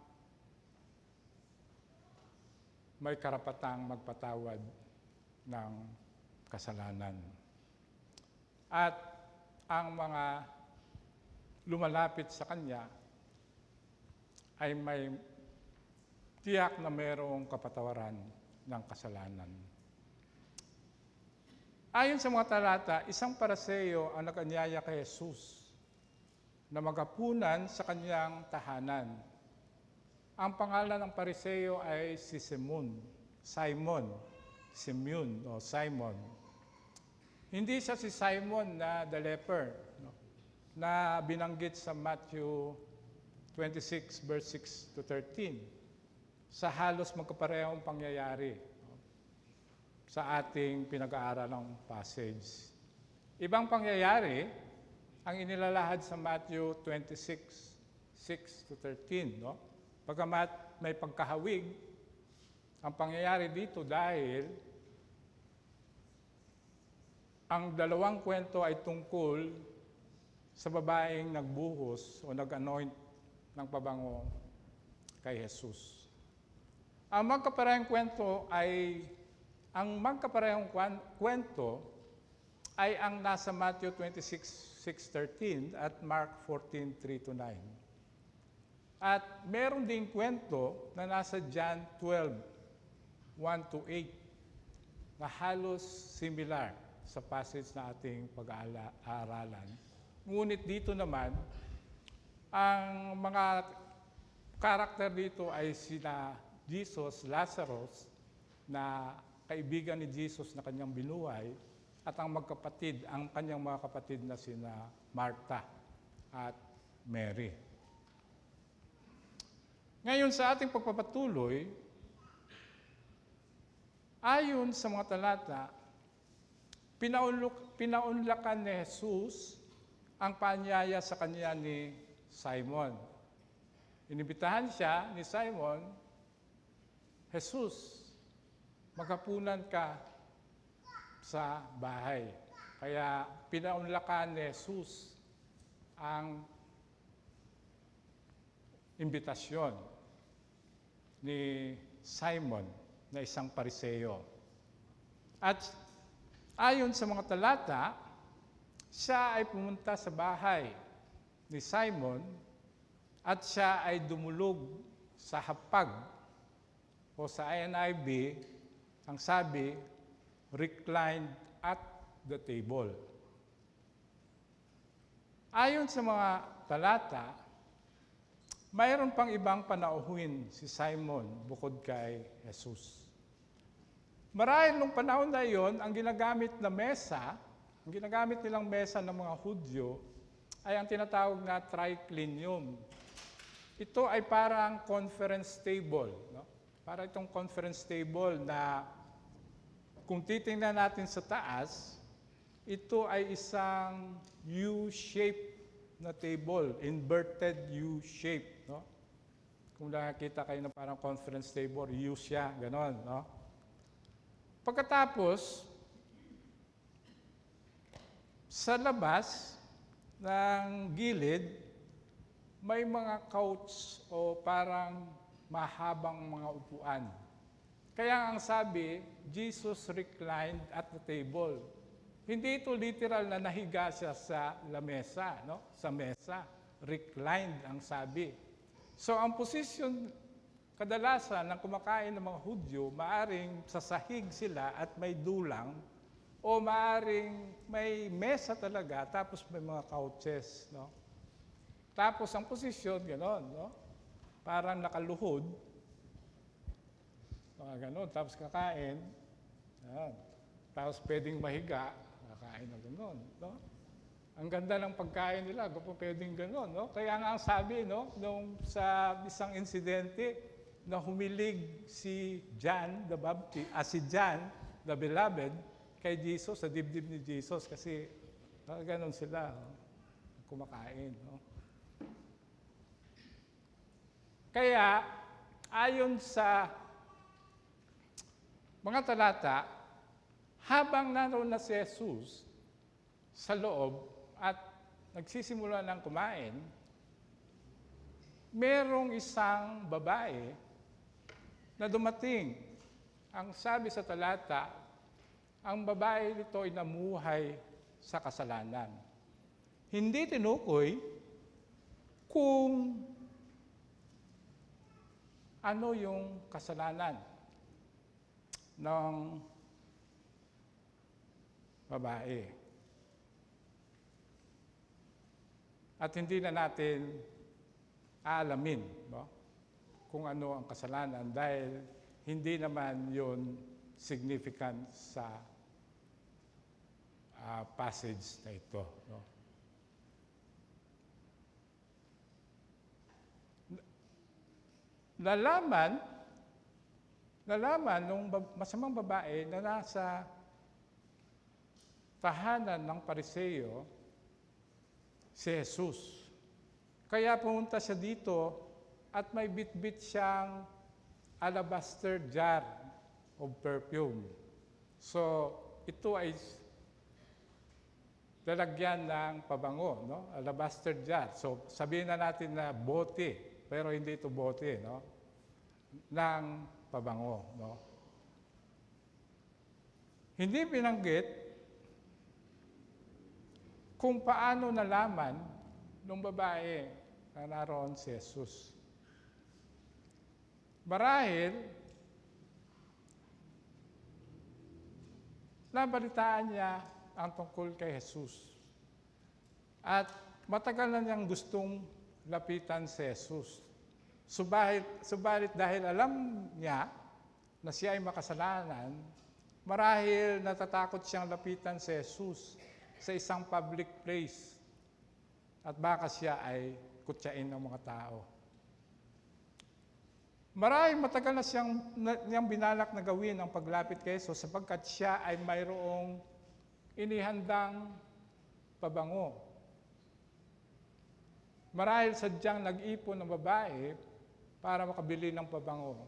may karapatang magpatawad ng kasalanan. At ang mga lumalapit sa Kanya ay may tiyak na mayroong kapatawaran ng kasalanan. Ayon sa mga talata, isang Pariseo ang nag-anyaya kay Jesus na magapunan sa kanyang tahanan. Ang pangalan ng Pariseo ay si Simon. Hindi siya si Simon na the leper, no, na binanggit sa Matthew 26 verse 6 to 13 sa halos magkaparehong pangyayari, no, sa ating pinag-aaralang passage. Ibang pangyayari ang inilalahad sa Matthew 26 6 to 13, no? Bagamat may pagkahawig ang pangyayari dito dahil ang dalawang kwento ay tungkol sa babaeng nagbuhos o nag-anoint ng pabango kay Jesus. Ang magkaparehong kwento ay ang nasa Matthew 26:6-13 at Mark 14:3-9. At meron ding kwento na nasa John 12:1-8 na halos similar sa passage na ating pag-aaralan. Ngunit dito naman, ang mga karakter dito ay sina Jesus, Lazarus, na kaibigan ni Jesus na kanyang binuhay, at ang kanyang mga kapatid na sina Martha at Mary. Ngayon sa ating pagpapatuloy, ayon sa mga talata, pinaunlakan ni Jesus ang paanyaya sa kanya ni Simon. Inibitahan siya ni Simon, Jesus, maghapunan ka sa bahay. Kaya pinaunlakan ni Jesus ang imbitasyon ni Simon na isang Pariseo. At ayon sa mga talata, siya ay pumunta sa bahay ni Simon at siya ay dumulog sa hapag o sa NIV, ang sabi, reclined at the table. Ayon sa mga talata, mayroon pang ibang panauhin si Simon bukod kay Jesus. Marahil nung panahon na iyon, ang ginagamit nilang mesa ng mga Hudyo ay ang tinatawag na triclinium. Ito ay parang conference table, no? Para itong conference table na kung titingnan natin sa taas, ito ay isang U-shape na table, inverted U-shape, no? Kung nakakita kayo na parang conference table, U siya, ganon, no? Pagkatapos, sa labas ng gilid, may mga couch o parang mahabang mga upuan. Kaya ang sabi, Jesus reclined at the table. Hindi ito literal na nahiga siya sa lamesa, no? Sa mesa. Reclined ang sabi. So ang posisyon kadalasan ng kumakain ng mga Hudyo, maaring sa sahig sila at may dulang, o maaring may mesa talaga, tapos may mga couches, no? Tapos ang posisyon, gano'n, no? Parang nakaluhod, gano'n, tapos kakain, yan. Tapos pwedeng mahiga, kakain na gano'n, no? Ang ganda ng pagkain nila, pwedeng gano'n, no? Kaya nga ang sabi, no, nung sa isang insidente, na humilig si John the Beloved, kay Jesus, sa dibdib ni Jesus, kasi gano'n sila, no? Kumakain, no? Kaya, ayon sa mga talata, habang naroon na si Jesus sa loob at nagsisimula ng kumain, merong isang babae na dumating. Ang sabi sa talata, ang babae nito ay namuhay sa kasalanan. Hindi tinukoy kung ano yung kasalanan ng babae. At hindi na natin aalamin, no, kung ano ang kasalanan dahil hindi naman yun significant sa passage na ito. No? Nalaman nung masamang babae na nasa tahanan ng Pariseo si Jesus. Kaya pumunta siya dito at may bit-bit siyang alabaster jar of perfume. So, ito ay lalagyan ng pabango, no? Alabaster jar. So, sabihin na natin na bote. Pero hindi ito bote, no? Ng pabango, no? Hindi binanggit kung paano nalaman ng babae na naroon si Jesus. Marahil, nabalitaan niya ang tungkol kay Jesus. At matagal na niyang gustong lapitan si Jesus. Subalit dahil alam niya na siya ay makasalanan, marahil natatakot siyang lapitan si Jesus sa isang public place at baka siya ay kutsain ng mga tao. Marahil matagal na niyang binalak na gawin ang paglapit kay Jesus sapagkat siya ay mayroong inihandang pabango. Marahil sadyang nag-ipon ng babae para makabili ng pabango.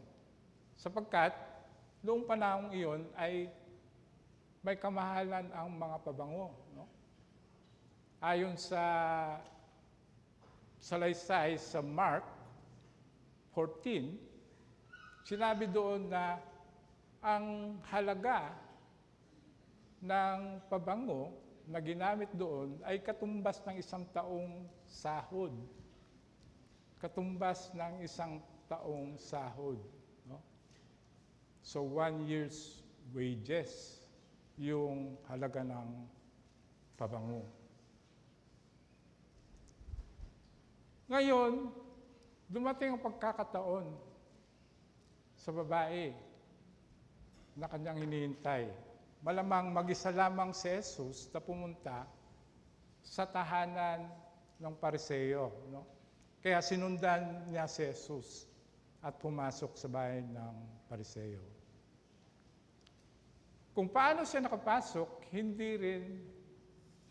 Sapagkat noong panahong iyon ay may kamahalan ang mga pabango. No? Ayon sa salaysay sa Mark 14, sinabi doon na ang halaga ng pabango na ginamit doon ay katumbas ng isang taong sahod. Katumbas ng isang taong sahod. No? So 1 year's wages yung halaga ng pabango. Ngayon, dumating ang pagkakataon sa babae na kanyang hinihintay. Malamang mag-isa lamang si Jesus na pumunta sa tahanan ng Pariseo. No? Kaya sinundan niya si Jesus at pumasok sa bahay ng Pariseo. Kung paano siya nakapasok, hindi rin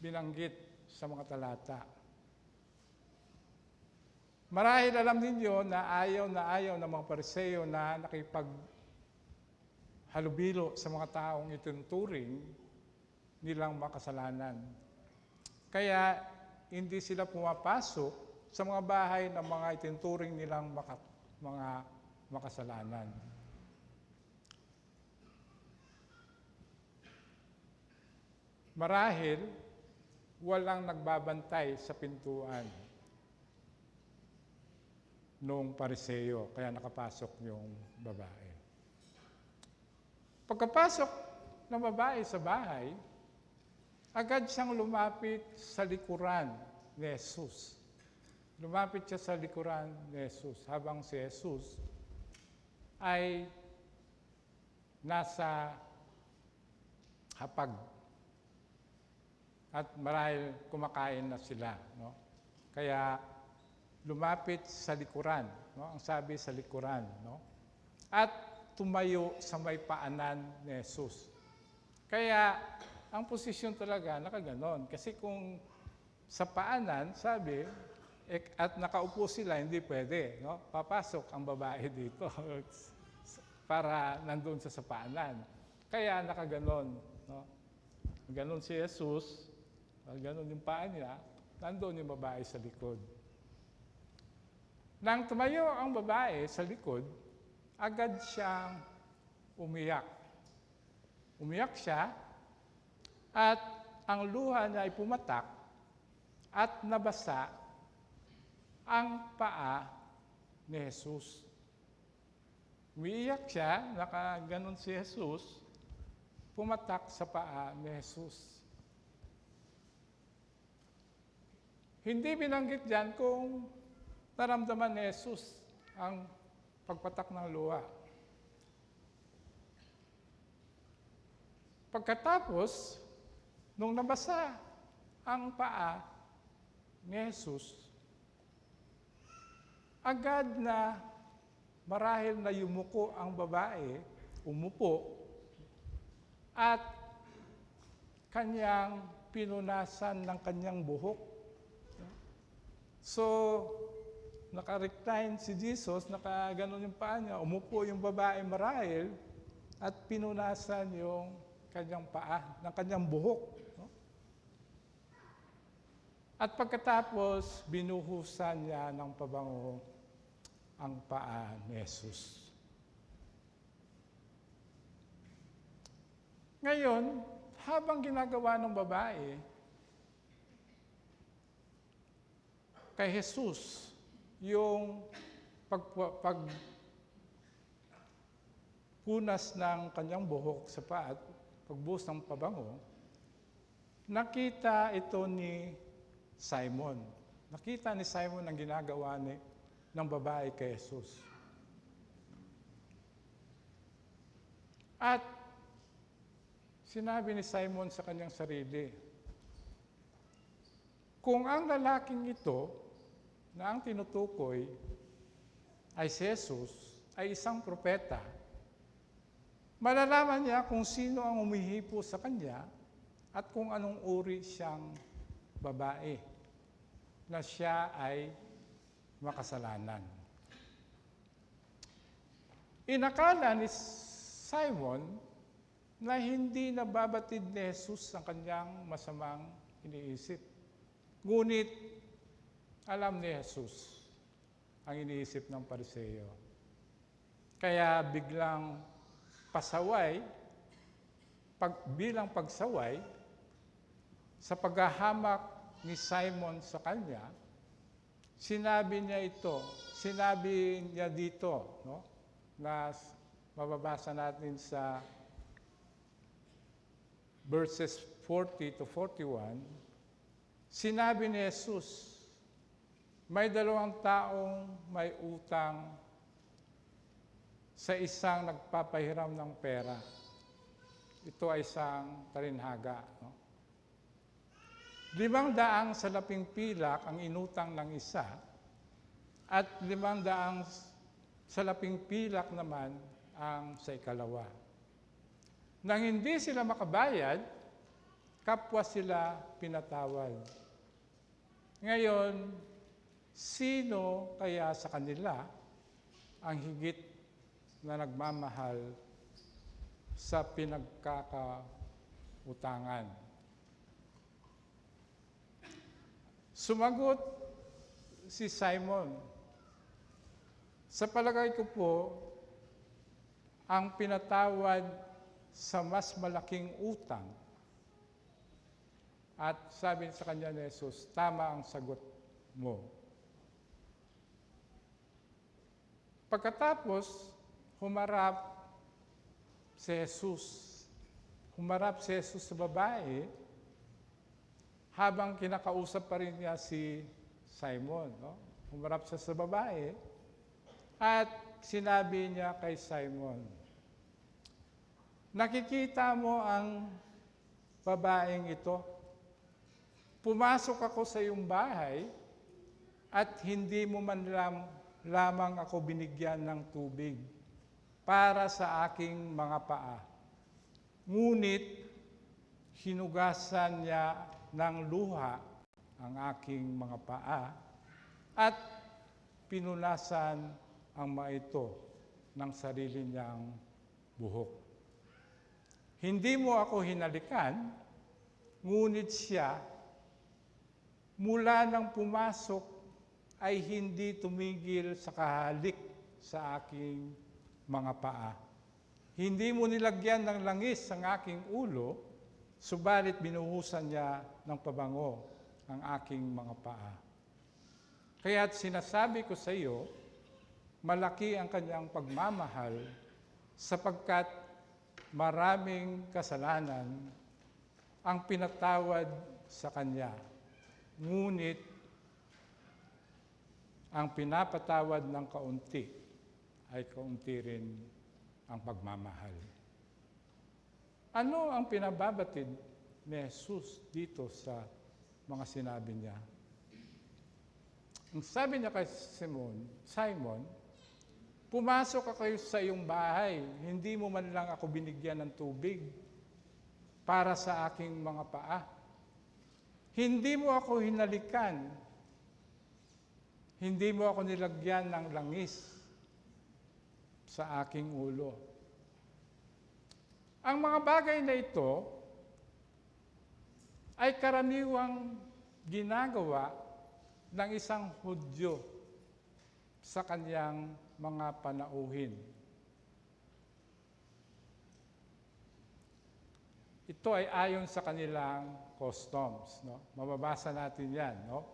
binanggit sa mga talata. Marahil alam ninyo na ayaw ng mga Pariseo na halubilo sa mga taong itinuturing nilang makasalanan. Kaya hindi sila pumapasok sa mga bahay ng mga itinuturing nilang mga makasalanan. Marahil walang nagbabantay sa pintuan nung Pariseo, kaya nakapasok yung babae. Pagkapasok ng babae sa bahay, agad siyang lumapit sa likuran ni Jesus. Lumapit siya sa likuran ni Jesus habang si Jesus ay nasa hapag. At marahil kumakain na sila. No? Kaya lumapit sa likuran. No? Ang sabi sa likuran. No? At tumayo sa may paanan ni Jesus. Kaya, ang posisyon talaga nakaganon. Kasi kung sa paanan, sabi, at nakaupo sila, hindi pwede. No? Papasok ang babae dito para nandun sa paanan. Kaya nakaganon. No? Ganon si Jesus, ganon yung paa niya, nandun yung babae sa likod. Nang tumayo ang babae sa likod, agad siyang umiyak. Umiyak siya at ang luha niya ay pumatak at nabasa ang paa ni Jesus. Umiiyak siya, nakaganon si Jesus, pumatak sa paa ni Jesus. Hindi binanggit diyan kung naramdaman ni Jesus ang pagpatak ng luha. Pagkatapos, nung nabasa ang paa ni Jesus, agad na marahil na yumuko ang babae, umupo, at kanyang pinunasan ng kanyang buhok. So, naka-recline si Jesus, nakaganon yung paa niya, umupo yung babae marahil, at pinunasan yung kanyang paa, ng kanyang buhok. No? At pagkatapos, binuhusan niya ng pabango ang paa ni Jesus. Ngayon, habang ginagawa ng babae kay Jesus yung pagpunas ng kanyang buhok sa paa at pagbuhos ng pabango, nakita ito ni Simon. Nakita ni Simon ang ginagawa ng babae kay Jesus. At sinabi ni Simon sa kanyang sarili, kung ang lalaking ito na ang tinutukoy ay si Jesus, ay isang propeta, malalaman niya kung sino ang umihipo sa kanya at kung anong uri siyang babae na siya ay makasalanan. Inakala ni Simon na hindi nababatid ni Jesus ang kanyang masamang iniisip. Ngunit alam ni Jesus ang iniisip ng Pariseo. Kaya biglang pasaway, bilang pagsaway, sa paghahamak ni Simon sa kanya, sinabi niya dito, no? Na mababasa natin sa verses 40 to 41, sinabi ni Jesus, may 2 taong may utang sa isang nagpapahiram ng pera. Ito ay isang talinhaga. No? 500 salaping pilak ang inutang ng isa at 500 salaping pilak naman ang sa ikalawa. Nang hindi sila makabayad, kapwa sila pinatawad. Ngayon, sino kaya sa kanila ang higit na nagmamahal sa pinagkakautangan? Sumagot si Simon, sa palagay ko po, ang pinatawad sa mas malaking utang. At sabi sa kanya ni Jesus, tama ang sagot mo. Pagkatapos, humarap si Jesus sa babae, habang kinakausap pa rin niya si Simon. No? Humarap siya sa babae, at sinabi niya kay Simon, nakikita mo ang babaeng ito? Pumasok ako sa iyong bahay at hindi mo man lamang ako binigyan ng tubig para sa aking mga paa. Ngunit hinugasan niya ng luha ang aking mga paa at pinunasan ang mga ito ng sarili niyang buhok. Hindi mo ako hinalikan, ngunit siya, mula nang pumasok, ay hindi tumigil sa kahalik sa aking mga paa. Hindi mo nilagyan ng langis ang aking ulo, subalit binuhusan niya ng pabango ang aking mga paa. Kaya't sinasabi ko sa iyo, malaki ang kanyang pagmamahal sapagkat maraming kasalanan ang pinatawad sa kanya. Ngunit ang pinapatawad ng kaunti ay kaunti rin ang pagmamahal. Ano ang pinababatid ni Jesus dito sa mga sinabi niya? Ang sabi niya kay Simon, pumasok ako sa iyong bahay, hindi mo man lang ako binigyan ng tubig para sa aking mga paa. Hindi mo ako hinalikan. Hindi mo ako nilagyan ng langis sa aking ulo. Ang mga bagay na ito ay karaniwang ginagawa ng isang Hudyo sa kanyang mga panauhin. Ito ay ayon sa kanilang customs. No? Mababasa natin yan. No?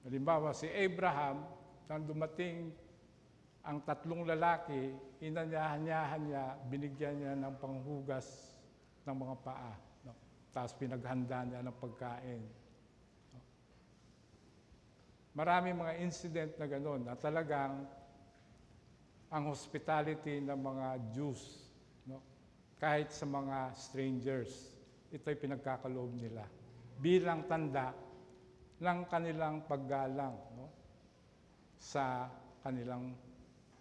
Halimbawa, si Abraham, nang dumating ang 3 lalaki, inanyahan niya, binigyan niya ng panghugas ng mga paa. No? Tapos pinaghanda niya ng pagkain. No? Maraming mga incident na gano'n na talagang ang hospitality ng mga Jews, no? Kahit sa mga strangers, ito'y pinagkakaloob nila bilang tanda ng kanilang paggalang, no? Sa kanilang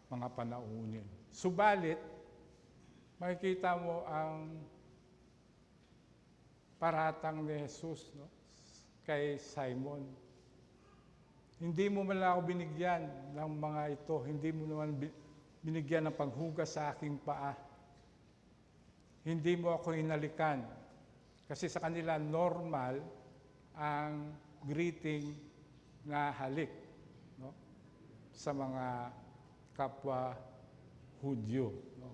mga panauhin. Subalit, makikita mo ang paratang ni Jesus, no? Kay Simon. Hindi mo man lang ako binigyan ng mga ito, hindi mo naman binigyan ng paghugas sa aking paa. Hindi mo ako hinalikan. Kasi sa kanila normal ang greeting na halik, no? Sa mga kapwa Hudyo. No?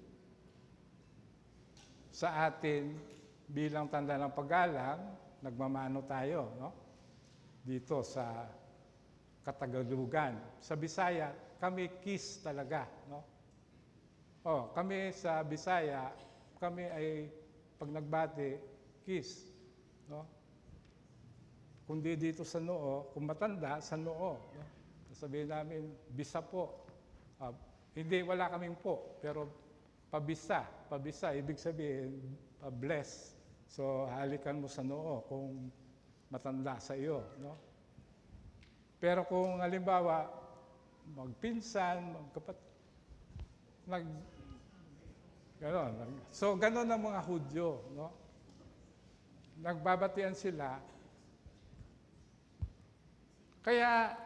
Sa atin, bilang tanda ng paggalang, nagmamano tayo, no? Dito sa Katagalugan. Sa Bisaya, kami kiss talaga, no? Kami sa Bisaya, kami ay pag nagbati, kiss, no? Kundi dito sa noo, kung matanda, sa noo, no? Sabihin namin, bisa po. Hindi, wala kaming po, pero pabisa, ibig sabihin, bless. So, halikan mo sa noo kung matanda sa iyo, no? Pero kung halimbawa, magpinsan, ganon. So, ganon ang mga Hudyo, no? Nagbabatian sila. Kaya,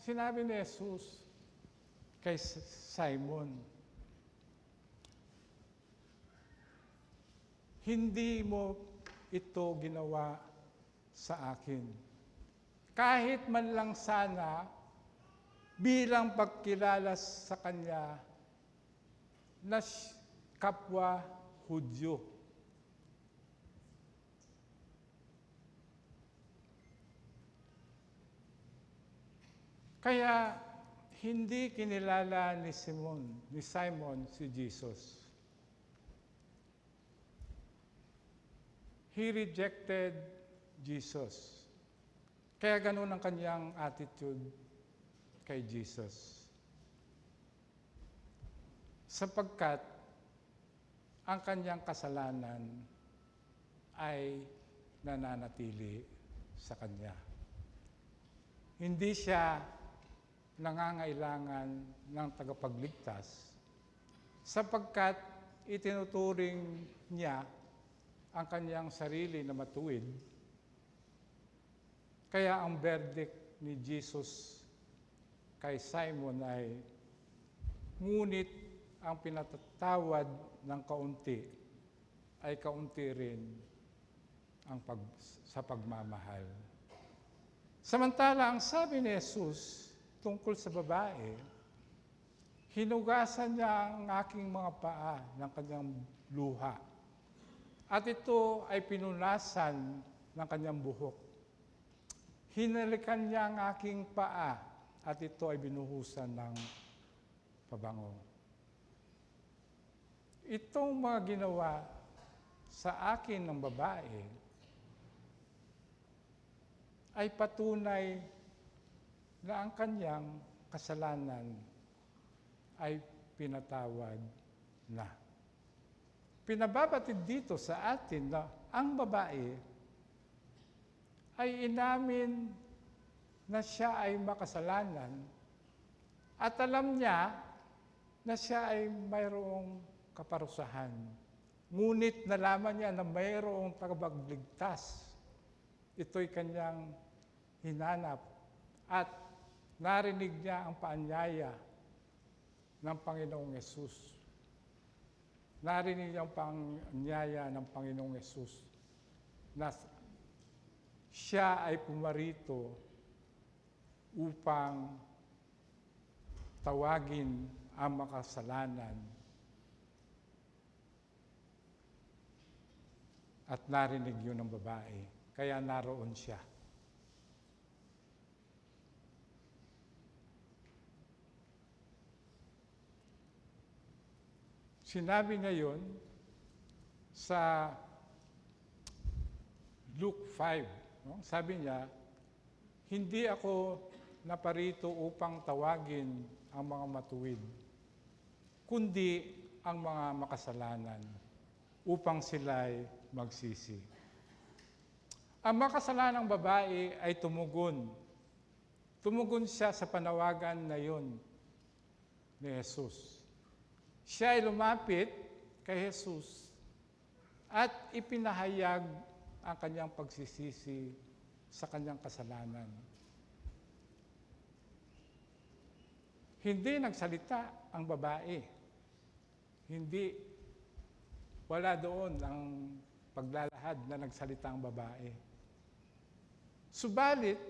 sinabi ni Jesus kay Simon, hindi mo ito ginawa sa akin. Kahit man lang sana, bilang pagkilala sa Kanya na kapwa Hudyo. Kaya, hindi kinilala ni Simon si Jesus. He rejected Jesus. Kaya ganun ang kanyang attitude kay Jesus. Sapagkat ang kanyang kasalanan ay nananatili sa kanya. Hindi siya nangangailangan ng tagapagligtas sapagkat itinuturing niya ang kanyang sarili na matuwid. Kaya ang verdict ni Jesus kay Simon ay, ngunit ang pinatatawad ng kaunti ay kaunti rin ang sa pagmamahal. Samantala, ang sabi ni Jesus tungkol sa babae, hinugasan niya ang aking mga paa ng kanyang luha. At ito ay pinunasan ng kanyang buhok. Hinalikan niya ang aking paa at ito ay binuhusan ng pabango. Itong mga ginawa sa akin ng babae ay patunay na ang kanyang kasalanan ay pinatawad na. Pinababatid dito sa atin na ang babae ay inamin na siya ay makasalanan at alam niya na siya ay mayroong kaparusahan. Ngunit nalaman niya na mayroong tagapagligtas. Ito'y kanyang hinanap at narinig niya ang paanyaya ng Panginoong Yesus. Narinig niya ang paanyaya ng Panginoong Yesus na siya ay pumarito upang tawagin ang makasalanan. At narinig yun ng babae, kaya naroon siya. Sinabi niya yun sa Luke 5. No? Sabi niya, hindi ako naparito upang tawagin ang mga matuwid, kundi ang mga makasalanan upang sila'y magsisi. Ang makasalanang babae ay tumugon. Tumugon siya sa panawagan na yun ni Jesus. Siya ay lumapit kay Jesus at ipinahayag ang kanyang pagsisisi sa kanyang kasalanan. Hindi nagsalita ang babae. Wala doon ang paglalahad na nagsalita ang babae. Subalit,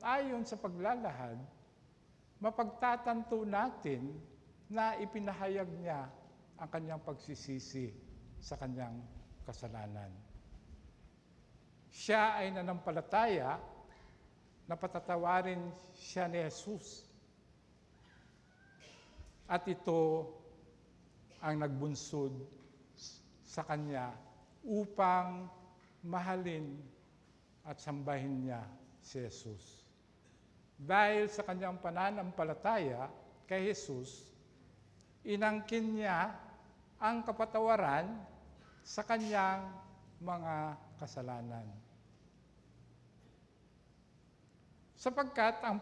ayon sa paglalahad, mapagtatanto natin na ipinahayag niya ang kanyang pagsisisi sa kanyang kasalanan. Siya ay nanampalataya na patatawarin siya ni Jesus. At ito ang nagbunsod sa kanya upang mahalin at sambahin niya si Jesus. Dahil sa kanyang pananampalataya kay Jesus, inangkin niya ang kapatawaran sa kanyang mga kasalanan. Sapagkat ang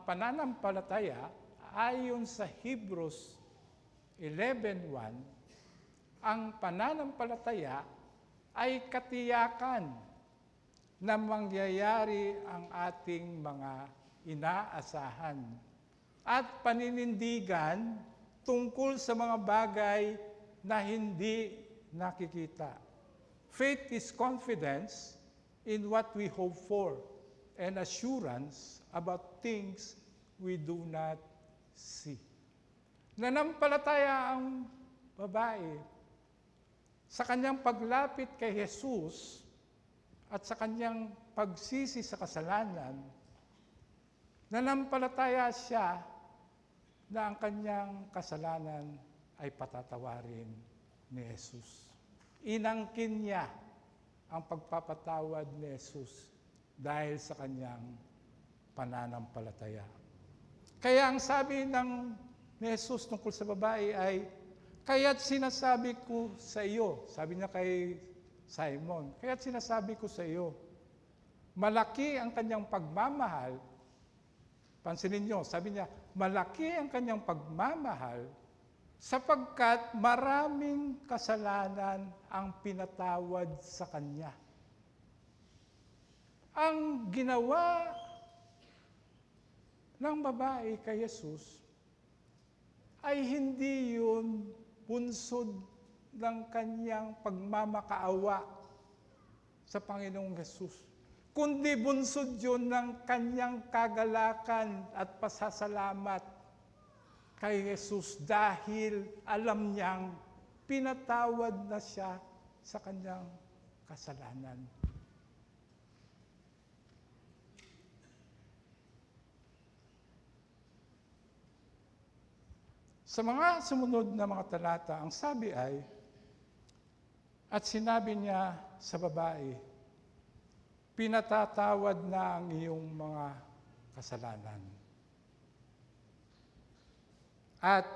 pananampalataya ayon sa Hebrews 11:1, ang pananampalataya ay katiyakan na mangyayari ang ating mga inaasahan at paninindigan tungkol sa mga bagay na hindi nakikita. Faith is confidence in what we hope for and assurance about things we do not see. Nanampalataya ang babae sa kanyang paglapit kay Jesus at sa kanyang pagsisi sa kasalanan. Nanampalataya siya na ang kanyang kasalanan ay patatawarin ni Jesus. Inangkin niya ang pagpapatawad ni Jesus dahil sa kanyang pananampalataya. Kaya ang sabi ni Jesus tungkol sa babae ay, kaya't sinasabi ko sa iyo, sabi niya kay Simon, kaya't sinasabi ko sa iyo, malaki ang kanyang pagmamahal. Pansinin niyo, sabi niya, malaki ang kanyang pagmamahal sapagkat maraming kasalanan ang pinatawad sa kanya. Ang ginawa ng babae kay Jesus ay hindi yun bunsod ng kanyang pagmamakaawa sa Panginoong Jesus, kundi bunsod yun ng kanyang kagalakan at pasasalamat kay Jesus dahil alam niyang pinatawad na siya sa kanyang kasalanan. Sa mga sumunod na mga talata, ang sabi ay, at sinabi niya sa babae, pinatatawad na ang iyong mga kasalanan. At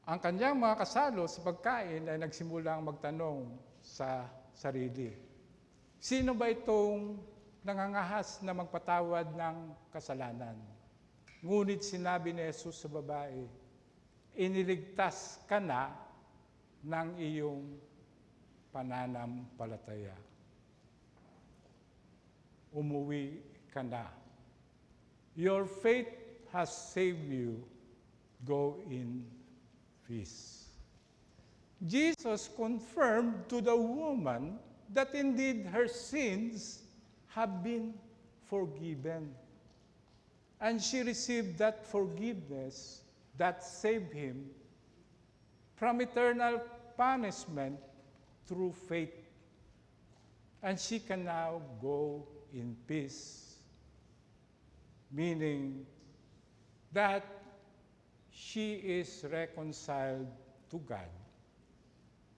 ang kanyang mga kasalo sa pagkain ay nagsimulang magtanong sa sarili, sino ba itong nangangahas na magpatawad ng kasalanan? Ngunit sinabi ni Jesus sa babae, iniligtas ka na ng iyong pananampalataya. Umuwi ka na. Your faith has saved you. Go in peace. Jesus confirmed to the woman that indeed her sins have been forgiven. And she received that forgiveness that saved him from eternal punishment through faith. And she can now go in peace, meaning that she is reconciled to God,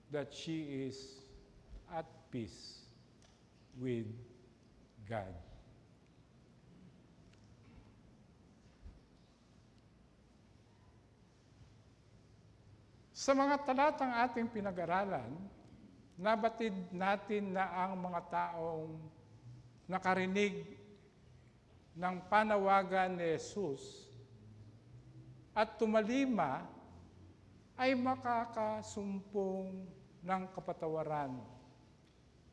that she is at peace with God. Sa mga talatang ating pinag-aralan, nabatid natin na ang mga taong nakarinig ng panawagan ni Jesus at tumalima ay makakasumpong ng kapatawaran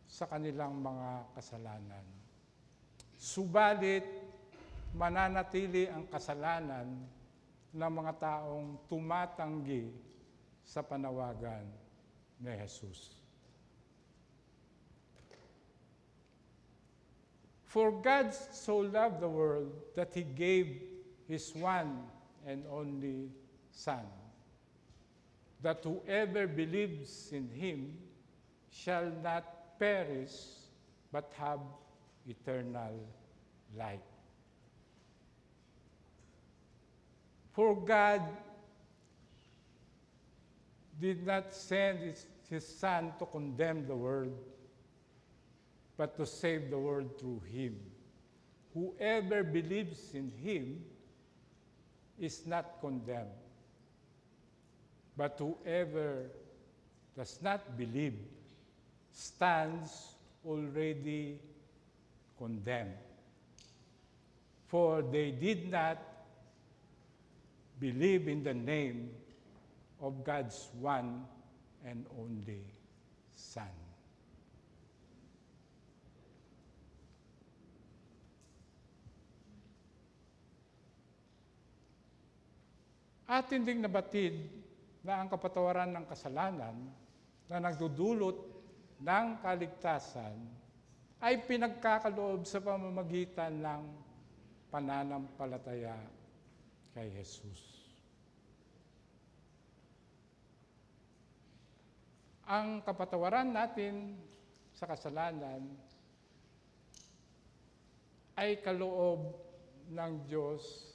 sa kanilang mga kasalanan. Subalit, mananatili ang kasalanan ng mga taong tumatanggi sa panawagan ni Jesus. For God so loved the world that He gave His one and only Son, that whoever believes in Him shall not perish but have eternal life. For God did not send His Son to condemn the world, but to save the world through Him. Whoever believes in Him is not condemned, but whoever does not believe stands already condemned. For they did not believe in the name of God's one and only Son. Atin ding nabatid na ang kapatawaran ng kasalanan na nagdudulot ng kaligtasan ay pinagkakaloob sa pamamagitan ng pananampalataya kay Jesus. Ang kapatawaran natin sa kasalanan ay kaloob ng Diyos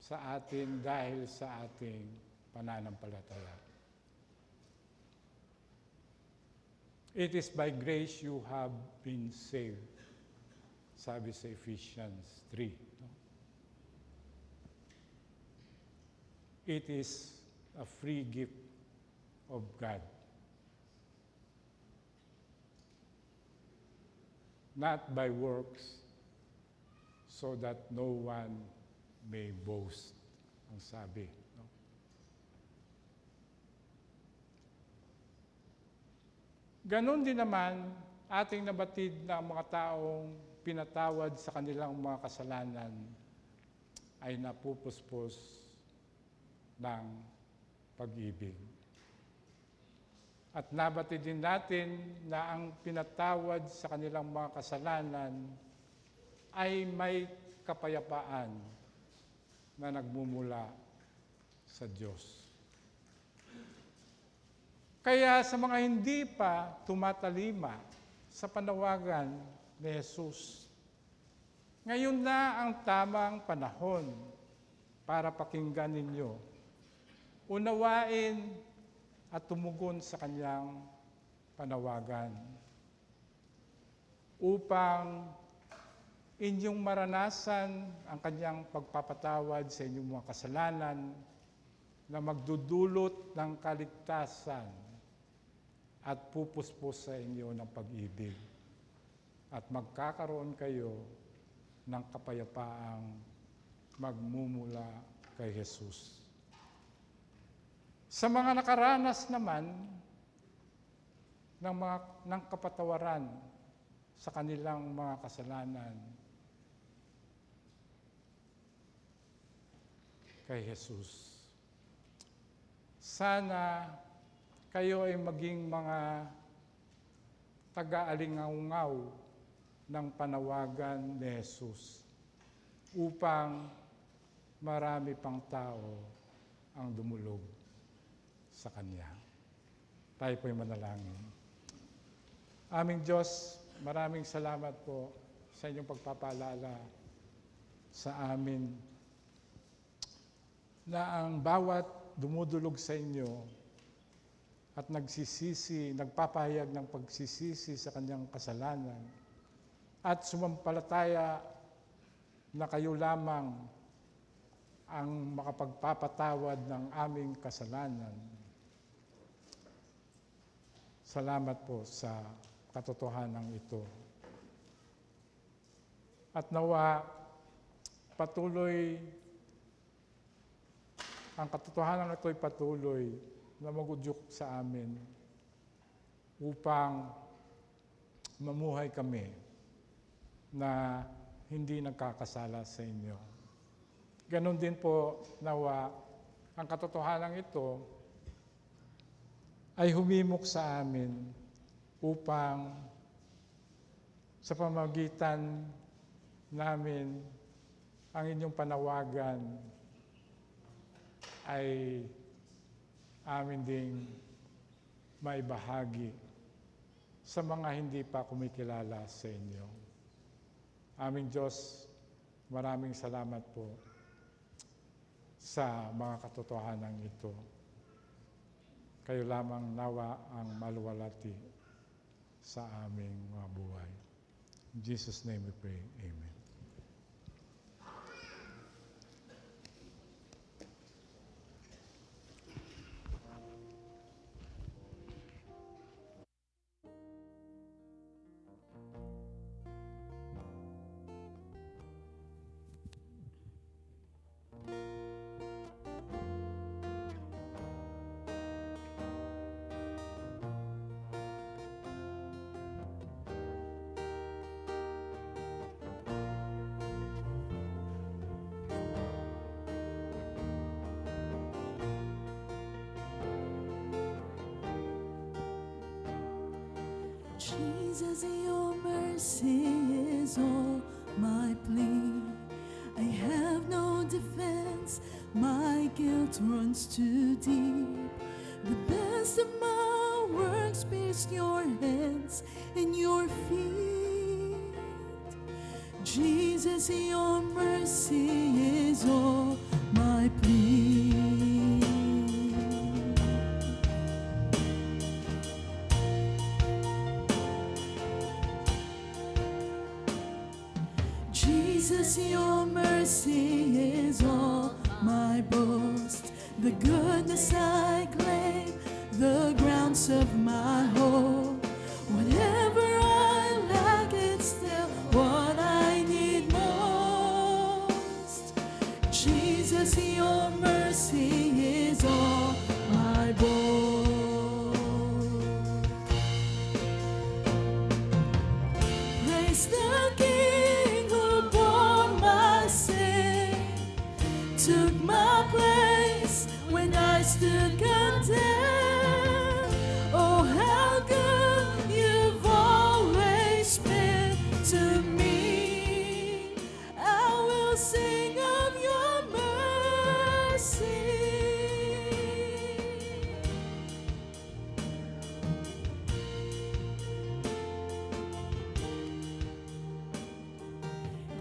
sa atin dahil sa ating pananampalataya. It is by grace you have been saved, sabi sa Ephesians 3. It is a free gift of God. Not by works, so that no one may boast, ang sabi. No? Ganon din naman, ating nabatid na ang mga taong pinatawad sa kanilang mga kasalanan ay napupuspos ng pag-ibig. At nabatid din natin na ang pinatawad sa kanilang mga kasalanan ay may kapayapaan na nagmumula sa Diyos. Kaya sa mga hindi pa tumatalima sa panawagan ni Jesus, ngayon na ang tamang panahon para pakinggan ninyo, unawain at tumugon sa kanyang panawagan upang inyong maranasan ang kanyang pagpapatawad sa inyong mga kasalanan na magdudulot ng kaligtasan at pupuspos sa inyo ng pag-ibig. At magkakaroon kayo ng kapayapaang magmumula kay Jesus. Sa mga nakaranas naman ng kapatawaran sa kanilang mga kasalanan kay Jesus, sana kayo ay maging mga taga-alingaungaw ng panawagan ni Jesus upang marami pang tao ang dumulog sa Kanya. Tayo po'y manalangin. Aming Diyos, maraming salamat po sa inyong pagpapaalala sa amin na ang bawat dumudulog sa inyo at nagpapahayag ng pagsisisi sa kanyang kasalanan at sumampalataya na kayo lamang ang makapagpapatawad ng aming kasalanan. Salamat po sa katotohanan ito. At nawa ang katotohanan ito ay patuloy na magudyok sa amin upang mamuhay kami na hindi nagkakasala sa inyo. Ganon din po nawa ang katotohanan ito ay humimok sa amin upang sa pamamagitan namin ang inyong panawagan ay amin ding maibahagi sa mga hindi pa kumikilala sa inyo. Aming Diyos, maraming salamat po sa mga katotohanan ito. Kayo lamang nawa ang maluwalhati sa aming mga buhay. In Jesus' name we pray. Amen. Jesus, your mercy is all my plea. I have no defense, my guilt runs too deep. The best of my works pierced your hands and your feet. Jesus, your mercy is all my plea. Jesus, your mercy is all my boast. The goodness I claim, the grounds of my hope. Whatever I lack, it's still what I need most. Jesus, your mercy is all my boast. Praise the King who bore my sin, took my place when I stood condemned. Oh, how good you've always been to me. I will sing of your mercy.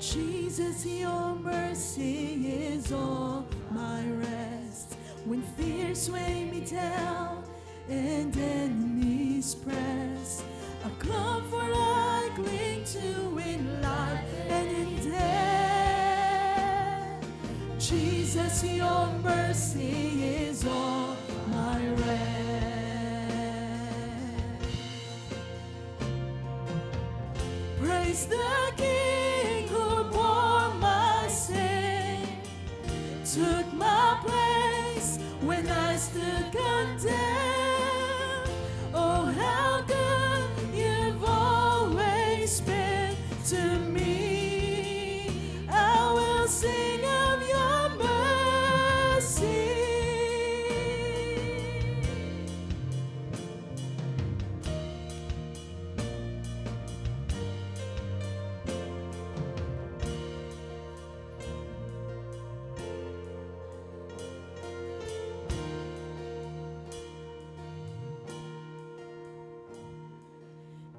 Jesus, your mercy is all my rest. When fears weigh me down and enemies press, a comfort I cling to in life and in Jesus, your mercy is all my rest. Praise the King who bore my sin, took my place when I stood condemned. Oh, how good you've always been to me. I will sing of your mercy.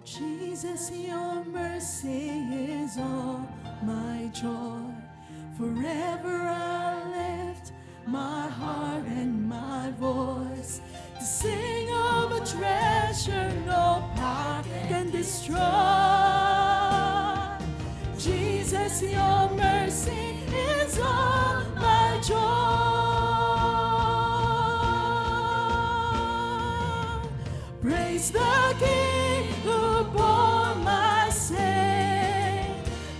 Jesus, your mercy is all my joy. Forever I lift my heart and my voice to sing of a treasure no power can destroy. Jesus, your mercy is all my joy. Praise the King who bore my sin,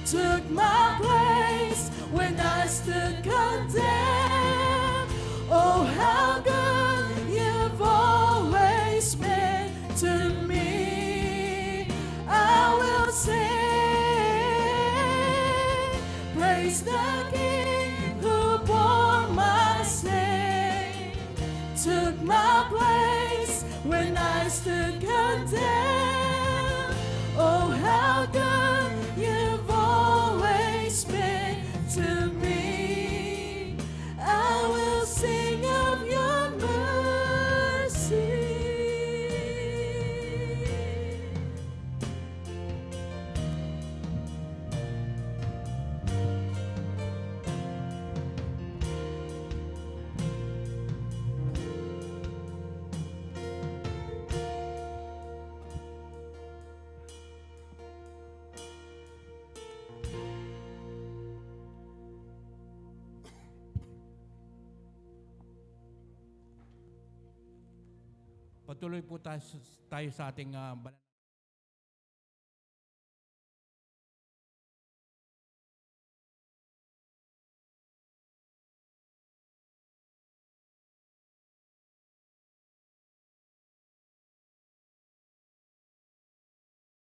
took my place when I stood condemned. Oh, how good you've always been to me. I will sing. Praise the King who bore my sin, took my place when I stood condemned. Oh, how good you've always been to me. I will sing of your mercy. Patuloy po tayo sa ating banal